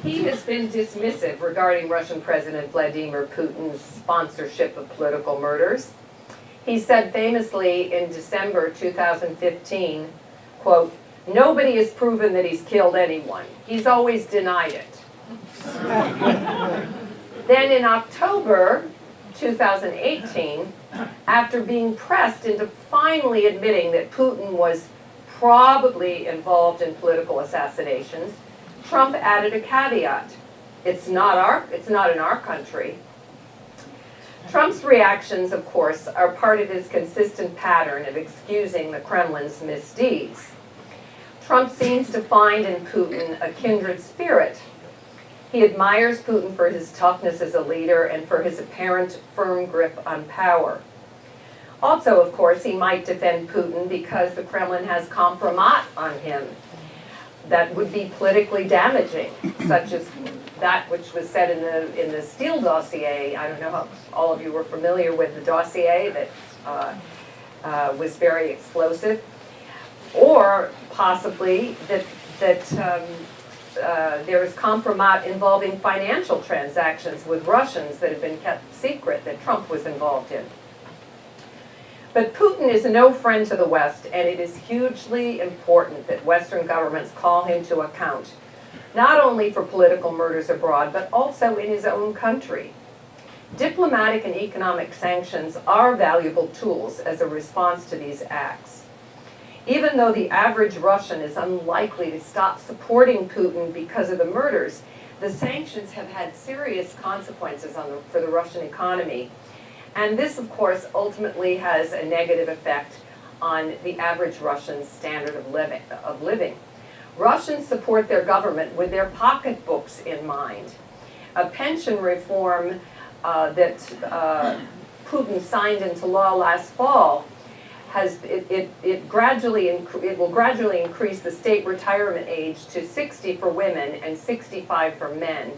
he has been dismissive regarding Russian President Vladimir Putin's sponsorship of political murders. He said famously in December 2015, quote, "Nobody has proven that he's killed anyone. He's always denied it." Then in October 2018, after being pressed into finally admitting that Putin was probably involved in political assassinations, Trump added a caveat. It's not in our country. Trump's reactions, of course, are part of his consistent pattern of excusing the Kremlin's misdeeds. Trump seems to find in Putin a kindred spirit. He admires Putin for his toughness as a leader and for his apparent firm grip on power. Also, of course, he might defend Putin because the Kremlin has compromat on him that would be politically damaging, such as that which was said in the Steele dossier. I don't know how all of you were familiar with the dossier that was very explosive, or possibly that there is compromat involving financial transactions with Russians that have been kept secret that Trump was involved in. But Putin is no friend to the West, and it is hugely important that Western governments call him to account, not only for political murders abroad, but also in his own country. Diplomatic and economic sanctions are valuable tools as a response to these acts. Even though the average Russian is unlikely to stop supporting Putin because of the murders, the sanctions have had serious consequences for the Russian economy. And this, of course, ultimately has a negative effect on the average Russian's standard of living. Russians support their government with their pocketbooks in mind. A pension reform that Putin signed into law last fall will gradually increase the state retirement age to 60 for women and 65 for men.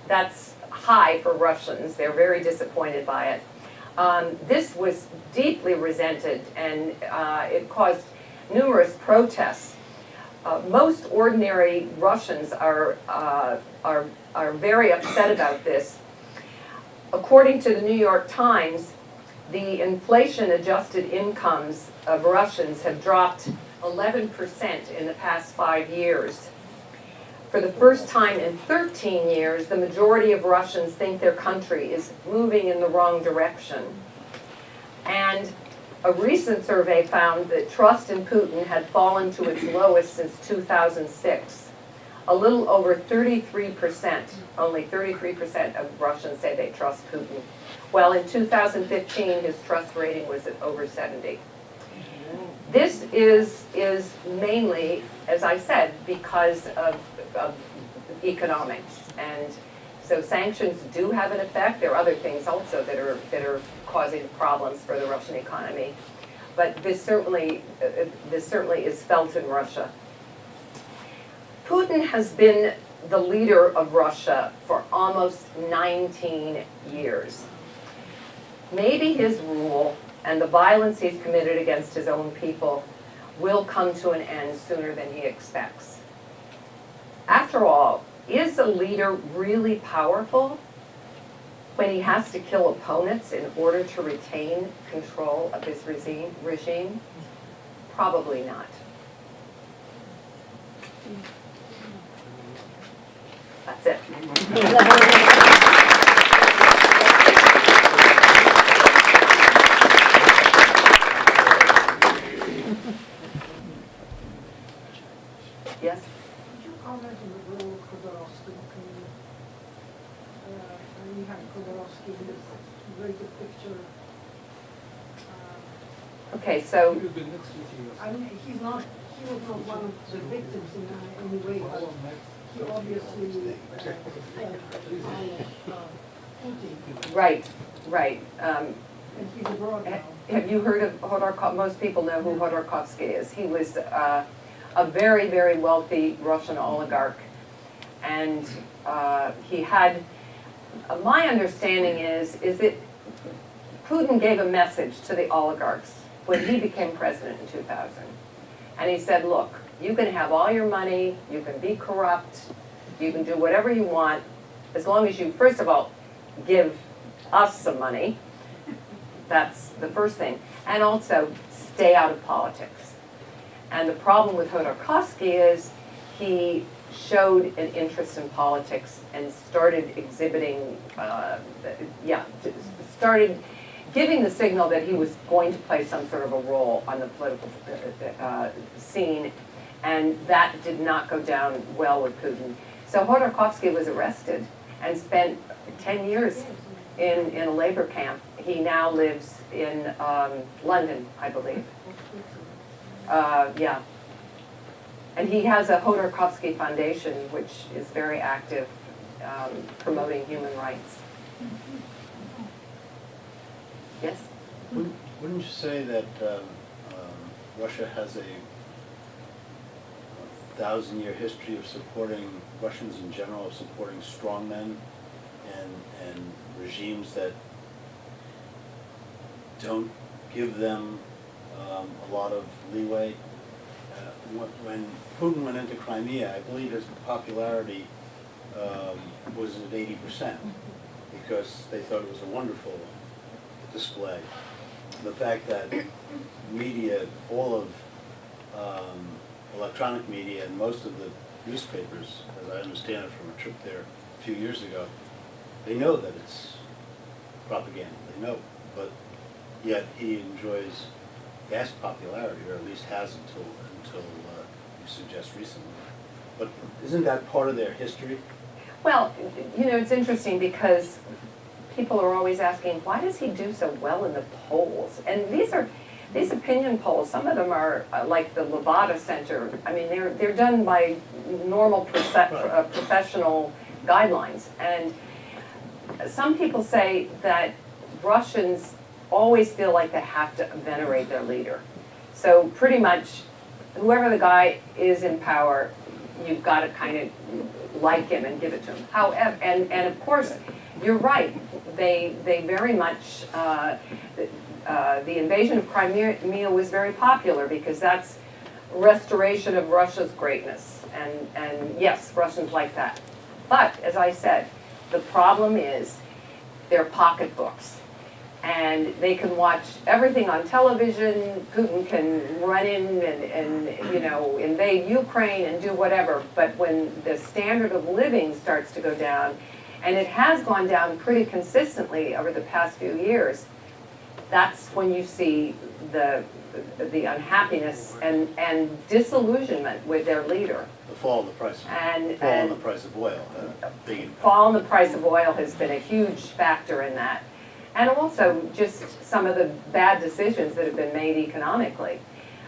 That's high for Russians. They're very disappointed by it. This was deeply resented, and it caused numerous protests. Most ordinary Russians are very upset about this. According to the New York Times, the inflation-adjusted incomes of Russians have dropped 11% in the past 5 years. For the first time in 13 years, the majority of Russians think their country is moving in the wrong direction. And a recent survey found that trust in Putin had fallen to its lowest since 2006. A little over 33%, only 33% of Russians say they trust Putin. Well, in 2015, his trust rating was at over 70. This is mainly, as I said, because of economics, and so sanctions do have an effect. There are other things also that are causing problems for the Russian economy, but this certainly is felt in Russia. Putin has been the leader of Russia for almost 19 years. Maybe his rule and the violence he's committed against his own people will come to an end sooner than he expects. After all, is a leader really powerful when he has to kill opponents in order to retain control of his regime? Probably not. That's it. Yes? Could you comment on the role of Khodorkovsky in Kremlin? We have Khodorkovsky in this very good picture. Okay, so I mean, he was not one of the victims in any way, but he obviously Putin. right. And he's abroad now. Have you heard of Khodorkovsky? Most people know who Khodorkovsky is. He was a very, very wealthy Russian oligarch. And he had, my understanding is that Putin gave a message to the oligarchs when he became president in 2000. And he said, look, you can have all your money, you can be corrupt, you can do whatever you want, as long as you, first of all, give us some money. That's the first thing. And also, stay out of politics. And the problem with Khodorkovsky is he showed an interest in politics and started exhibiting, started giving the signal that he was going to play some sort of a role on the political scene, and that did not go down well with Putin. So Khodorkovsky was arrested and spent 10 years in a labor camp. He now lives in London, I believe. Yeah. And he has a Khodorkovsky Foundation, which is very active promoting human rights. Yes? Wouldn't you say that Russia has a 1,000-year history of supporting, Russians in general, of supporting strongmen and regimes that don't give them a lot of leeway? When Putin went into Crimea, I believe his popularity was at 80% because they thought it was a wonderful display. The fact that media, all of electronic media and most of the newspapers, as I understand it from a trip there a few years ago, they know that it's propaganda, they know, but yet he enjoys vast popularity, or at least has until you suggest recently. But isn't that part of their history? Well, it's interesting because people are always asking, why does he do so well in the polls? And these opinion polls, some of them are like the Levada Center. I mean, they're done by normal professional guidelines. And some people say that Russians always feel like they have to venerate their leader. So pretty much, whoever the guy is in power, you've got to kind of like him and give it to him. However, and of course, you're right. They very much, the invasion of Crimea was very popular because that's restoration of Russia's greatness. And yes, Russians like that. But as I said, the problem is their pocketbooks. And they can watch everything on television. Putin can run in and invade Ukraine and do whatever. But when the standard of living starts to go down, and it has gone down pretty consistently over the past few years, that's when you see the unhappiness and disillusionment with their leader. The fall in the price of oil. Fall in the price of oil has been a huge factor in that. And also just some of the bad decisions that have been made economically.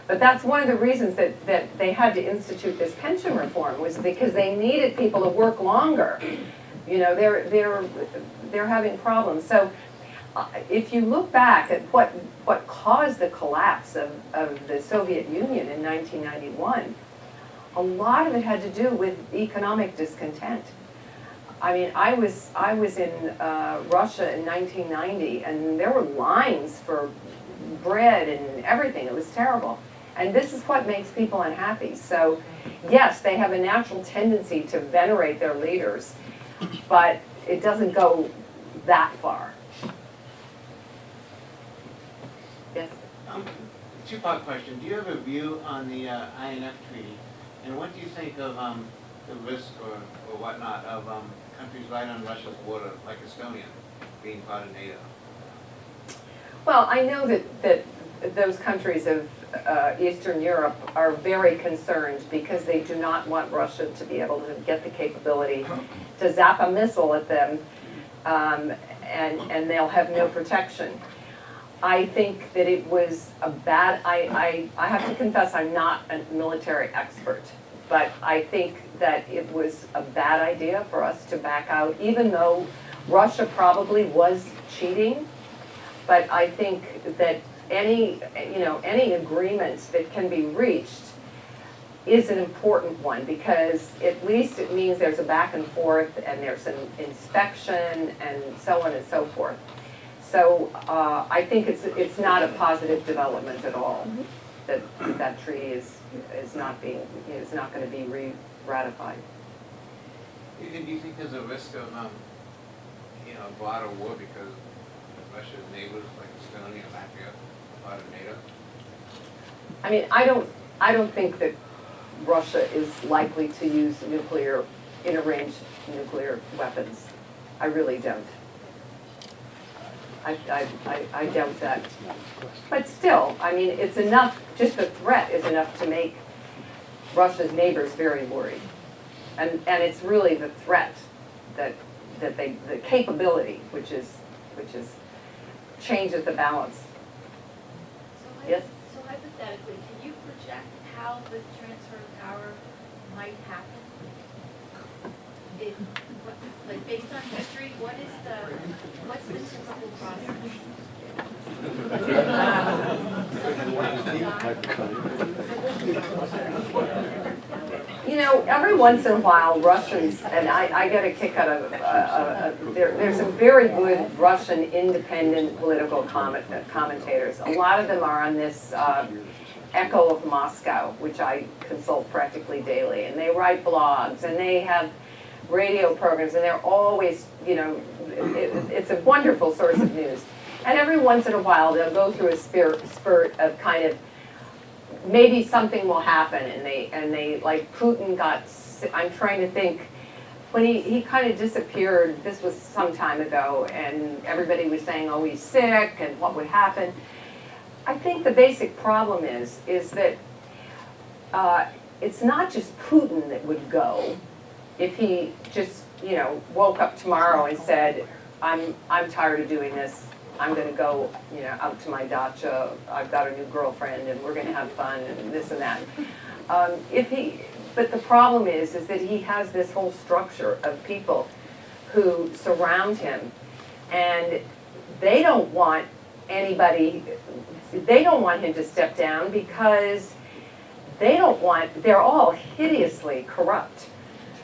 But that's one of the reasons that they had to institute this pension reform, was because they needed people to work longer. They're having problems. So if you look back at what caused the collapse of the Soviet Union in 1991, a lot of it had to do with economic discontent. I mean, I was in Russia in 1990, and there were lines for bread and everything. It was terrible. And this is what makes people unhappy. So, yes, they have a natural tendency to venerate their leaders, but it doesn't go that far. Yes? Two-part question. Do you have a view on the INF Treaty? And what do you think of the risk or whatnot of countries right on Russia's border, like Estonia, being part of NATO? Well, I know that those countries of Eastern Europe are very concerned because they do not want Russia to be able to get the capability to zap a missile at them, and they'll have no protection. I think that it was a bad, I have to confess I'm not a military expert, but I think that it was a bad idea for us to back out, even though Russia probably was cheating. But I think that any agreement that can be reached is an important one, because at least it means there's a back and forth and there's an inspection and so on and so forth. So I think it's not a positive development at all that treaty is not going to be ratified. Do you think there's a risk of a broader war because Russia's neighbors like Estonia and Latvia are part of NATO? I mean, I don't think that Russia is likely to use inter-range nuclear weapons. I really don't. I doubt that. But still, I mean, it's enough, just the threat is enough to make Russia's neighbors very worried. And it's really the threat that the capability, which changes the balance. Yes? So hypothetically, can you project how the transfer of power might happen? like, based on history, what's the typical process? You know, every once in a while, Russians, and I get a kick out of, there's some very good Russian independent political commentators. A lot of them are on this Echo of Moscow, which I consult practically daily, and they write blogs, and they have radio programs, and they're always, you know, it's a wonderful source of news. And every once in a while, they'll go through a spurt of kind of, maybe something will happen, and they like Putin got, I'm trying to think, when he kind of disappeared, this was some time ago, and everybody was saying, oh, he's sick, and what would happen. I think the basic problem is that it's not just Putin that would go if he just, you know, woke up tomorrow and said, I'm tired of doing this. I'm going to go, you know, out to my dacha. I've got a new girlfriend, and we're going to have fun, and this and that. But the problem is that he has this whole structure of people who surround him, and they don't want anybody. They don't want him to step down because they're all hideously corrupt.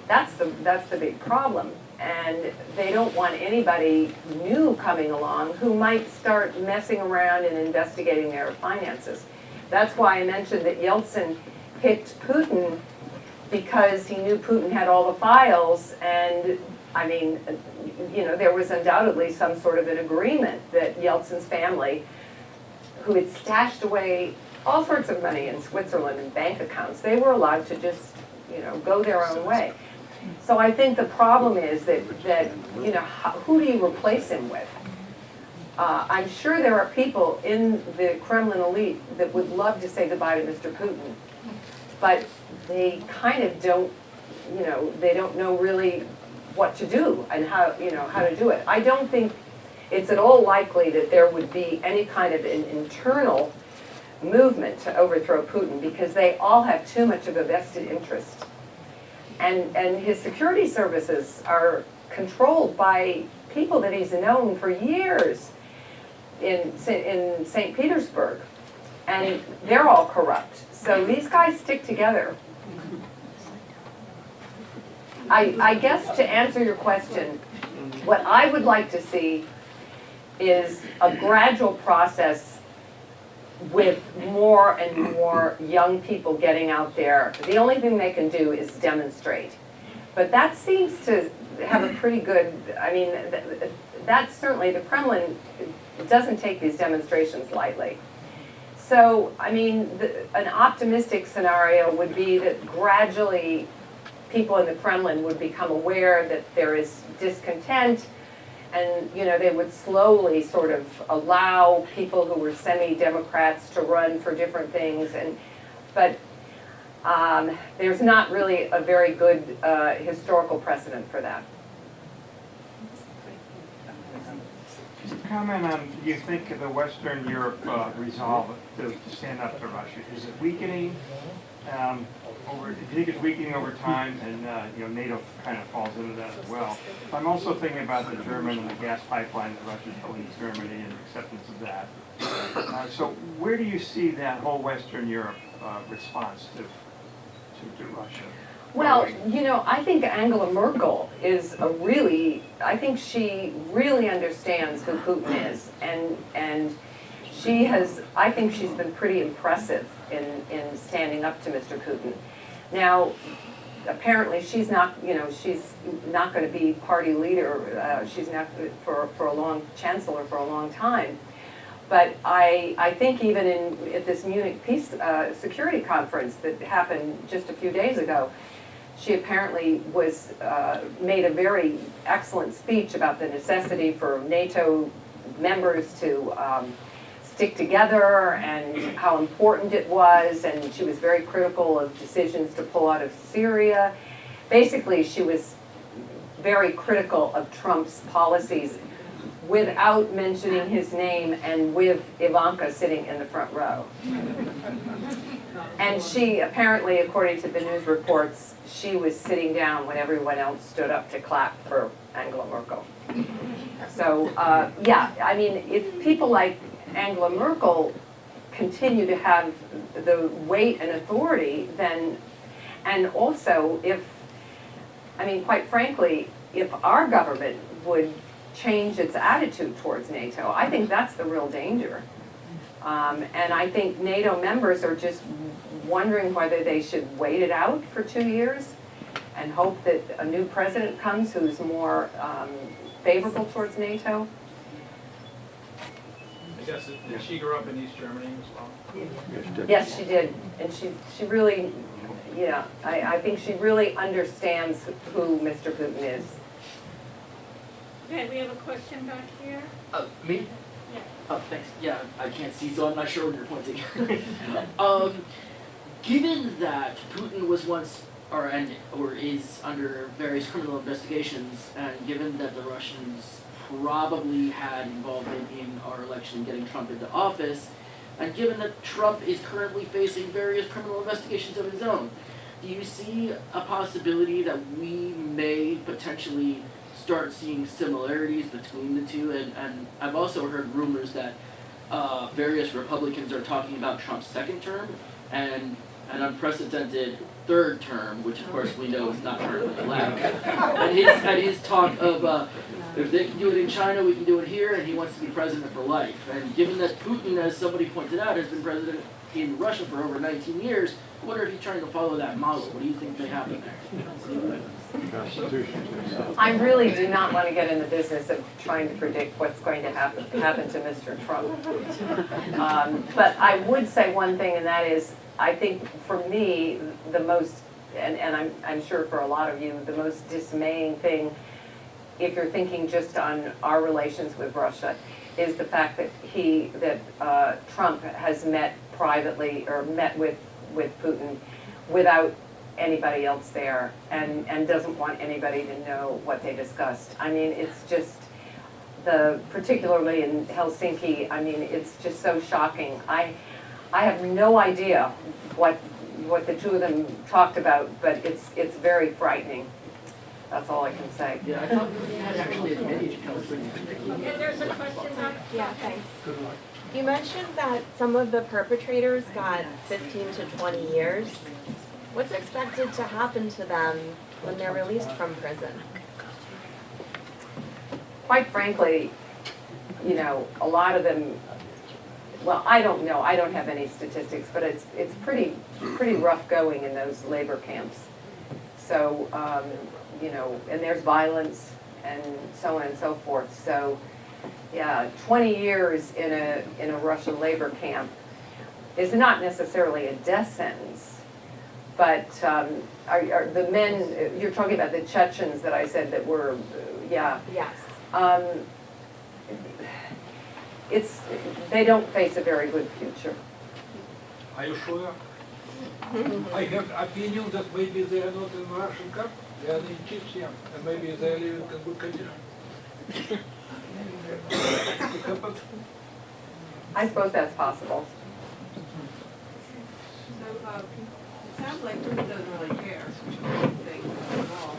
That's the big problem. And they don't want anybody new coming along who might start messing around and investigating their finances. That's why I mentioned that Yeltsin picked Putin, because he knew Putin had all the files, and I mean, you know, there was undoubtedly some sort of an agreement that Yeltsin's family, who had stashed away all sorts of money in Switzerland in bank accounts, they were allowed to just, you know, go their own way. So I think the problem is that you know, who do you replace him with? I'm sure there are people in the Kremlin elite that would love to say goodbye to Mr. Putin, but they kind of don't, you know, they don't know really what to do and how, you know, how to do it. I don't think it's at all likely that there would be any kind of an internal movement to overthrow Putin, because they all have too much of a vested interest. And his security services are controlled by people that he's known for years in St. Petersburg, and they're all corrupt. So these guys stick together. I guess to answer your question, what I would like to see is a gradual process with more and more young people getting out there. The only thing they can do is demonstrate. But that seems to have a pretty good, I mean, that's certainly, the Kremlin doesn't take these demonstrations lightly. So, I mean, an optimistic scenario would be that gradually people in the Kremlin would become aware that there is discontent, and, you know, they would slowly sort of allow people who were semi-democrats to run for different things. But there's not really a very good historical precedent for that. Just comment on, do you think the Western Europe resolve to stand up to Russia, is it weakening? Do you think it's weakening over time, and you know, NATO kind of falls into that as well? I'm also thinking about the German and the gas pipeline that Russia's pulling to Germany and acceptance of that. So where do you see that whole Western Europe response to Russia? Well, you know, I think Angela Merkel is I think she really understands who Putin is, and she has, I think she's been pretty impressive in standing up to Mr. Putin. Now, apparently she's not, you know, she's not going to be party leader, she's not for a long, chancellor for a long time. But I think even at this Munich Peace Security Conference that happened just a few days ago, she apparently made a very excellent speech about the necessity for NATO members to stick together and how important it was, and she was very critical of decisions to pull out of Syria. Basically, she was very critical of Trump's policies, without mentioning his name and with Ivanka sitting in the front row. And she, apparently, according to the news reports, she was sitting down when everyone else stood up to clap for Angela Merkel. So, yeah, I mean, if people like Angela Merkel continue to have the weight and authority, then, and also if, I mean, quite frankly, if our government would change its attitude towards NATO, I think that's the real danger. And I think NATO members are just wondering whether they should wait it out for 2 years and hope that a new president comes who's more favorable towards NATO. I guess, did she grow up in East Germany as well? Yes, she did, and she really, yeah, I think she really understands who Mr. Putin is. Okay, we have a question back here. Me? Yeah. Oh, thanks. Yeah, I can't see, so I'm not sure when you're pointing. Given that Putin was once, or is under various criminal investigations, and given that the Russians probably had involvement in our election getting Trump into office, and given that Trump is currently facing various criminal investigations of his own, do you see a possibility that we may potentially start seeing similarities between the two? And I've also heard rumors that various Republicans are talking about Trump's second term and an unprecedented third term, which of course we know is not currently allowed. And his talk of if they can do it in China, we can do it here, and he wants to be president for life. And given that Putin, as somebody pointed out, has been president in Russia for over 19 years, I wonder if he's trying to follow that model. What do you think may happen there? I really do not want to get in the business of trying to predict what's going to happen to Mr. Trump. But I would say one thing, and that is, I think for me, the most, and I'm sure for a lot of you, the most dismaying thing, if you're thinking just on our relations with Russia, is the fact that Trump has met privately or met with Putin without anybody else there, and doesn't want anybody to know what they discussed. I mean, it's just, particularly in Helsinki, I mean, it's just so shocking. I have no idea what the two of them talked about, but it's very frightening. That's all I can say. Yeah, I thought Putin had actually admitted to Helsinki. Okay, there's a question back. Yeah, thanks. You mentioned that some of the perpetrators got 15 to 20 years. What's expected to happen to them when they're released from prison? Quite frankly, you know, a lot of them, well, I don't know, I don't have any statistics, but it's pretty rough going in those labor camps. So, you know, and there's violence and so on and so forth. So, yeah, 20 years in a Russian labor camp is not necessarily a death sentence, but are the men, you're talking about the Chechens that I said that were, yeah. Yes. They don't face a very good future. Are you sure? I have opinion that maybe they are not in Russian camp, they are in Chechen, and maybe they are living in good condition. It happens. I suppose that's possible. So, it sounds like Putin doesn't really care, at all.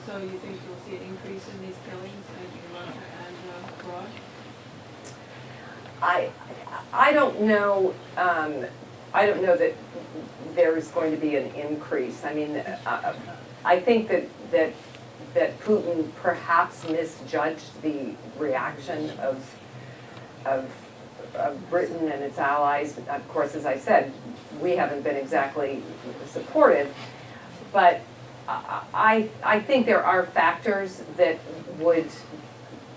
So you think you'll see an increase in these killings in Russia and abroad? I don't know. I don't know that there is going to be an increase. I mean, I think that Putin perhaps misjudged the reaction of Britain and its allies. Of course, as I said, we haven't been exactly supportive, but I think there are factors that would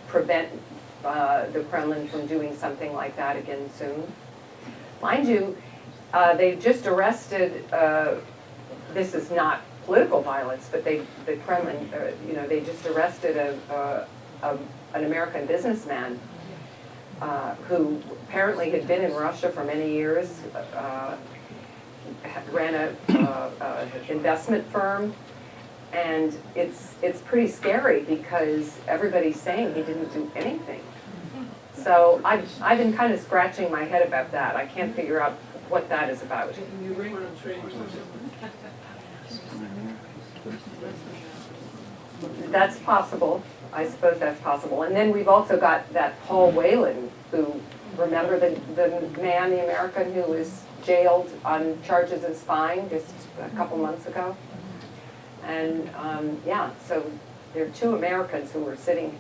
prevent the Kremlin from doing something like that again soon. Mind you, they just arrested, this is not political violence, but the Kremlin, you know, they just arrested an American businessman who apparently had been in Russia for many years, ran a investment firm, And it's pretty scary because everybody's saying he didn't do anything. So I've been kind of scratching my head about that. I can't figure out what that is about. That's possible. I suppose that's possible. And then we've also got that Paul Whelan, who, remember the man, the American who was jailed on charges of spying just a couple months ago? And yeah, so there are 2 Americans who were sitting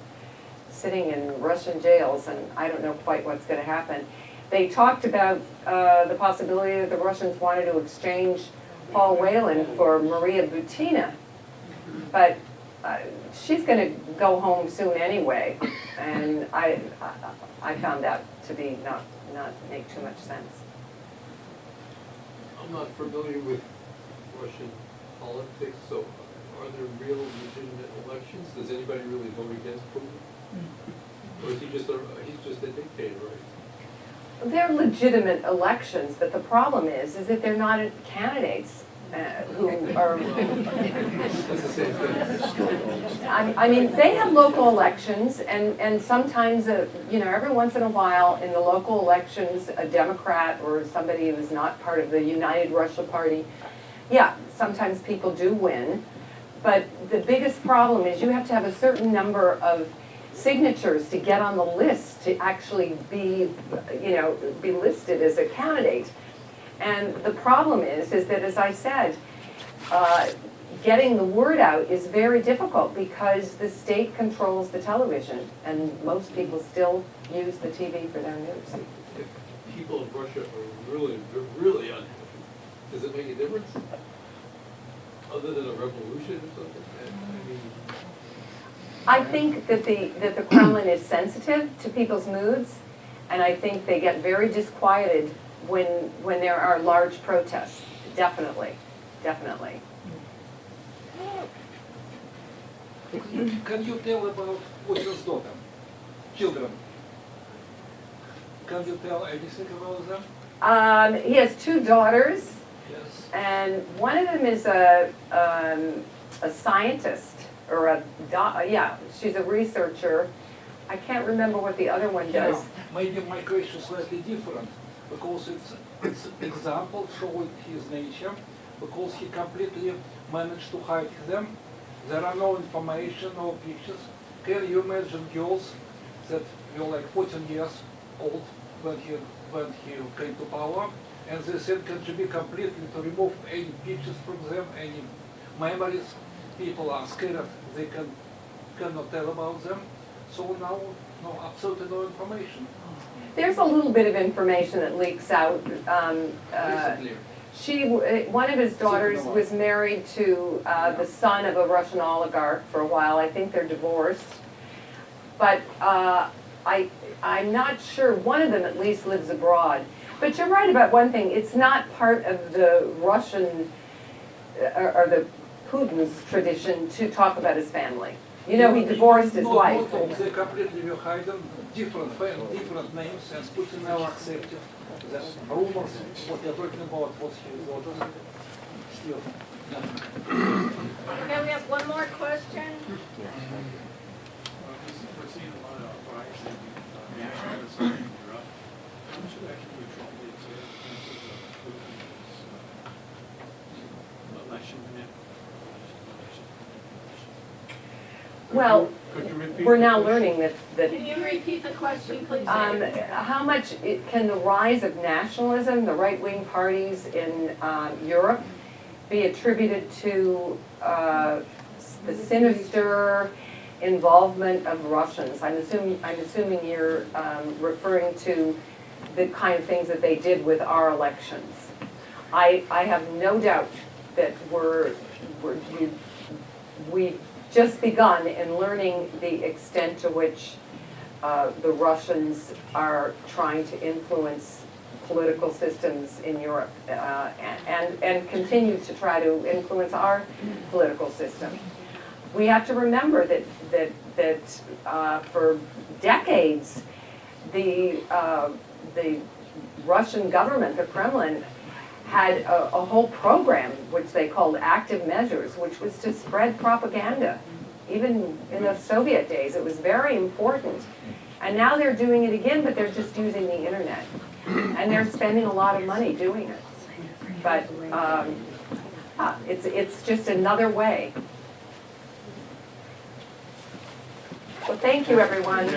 in Russian jails, and I don't know quite what's going to happen. They talked about the possibility that the Russians wanted to exchange Paul Whelan for Maria Butina, but she's going to go home soon anyway, and I found that to be not make too much sense. I'm not familiar with Russian politics, so are there real legitimate elections? Does anybody really vote against Putin? Or is he just he's just a dictator, right? They're legitimate elections, but the problem is that they're not candidates who are. That's the same thing. I mean, they have local elections, and sometimes, you know, every once in a while in the local elections, a Democrat or somebody who's not part of the United Russia Party, yeah, sometimes people do win. But the biggest problem is you have to have a certain number of signatures to get on the list to actually be, you know, be listed as a candidate. And the problem is that, as I said, getting the word out is very difficult because the state controls the television, and most people still use the TV for their news. If people in Russia are really unhappy, does it make a difference? Other than a revolution or something? I mean, I think that the Kremlin is sensitive to people's moods, and I think they get very disquieted when there are large protests. Definitely, definitely. Can you tell about Putin's daughter, children? Can you tell anything about them? He has 2 daughters, Yes. and one of them is a scientist, or yeah, she's a researcher. I can't remember what the other one does. Yeah, maybe my question is slightly different, because it's example showing his nature, because he completely managed to hide them. There are no information, no pictures. Can you imagine girls that were like 14 years old when he came to power, and they said can be completely to remove any pictures from them, any memories. People are scared, they cannot tell about them. So now, no, absolutely no information. There's a little bit of information that leaks out. One of his daughters was married to the son of a Russian oligarch for a while. I think they're divorced. But I'm not sure. One of them at least lives abroad. But you're right about one thing. It's not part of the Russian or the Putin's tradition to talk about his family. You know, he divorced his wife. They completely were hiding different names, and Putin never accepted the rumors. What they're talking about was his daughter. Still. Okay, we have one more question. Well, we're now learning that Can you repeat the question, please? how much can the rise of nationalism, the right-wing parties in Europe, be attributed to the sinister involvement of Russians? I'm assuming you're referring to the kind of things that they did with our elections. I have no doubt that we've just begun in learning the extent to which the Russians are trying to influence political systems in Europe and continue to try to influence our political system. We have to remember that for decades the Russian government, the Kremlin, had a whole program, which they called active measures, which was to spread propaganda. Even in the Soviet days, it was very important. And now they're doing it again, but they're just using the internet. And they're spending a lot of money doing it. But it's just another way. So thank you, everyone.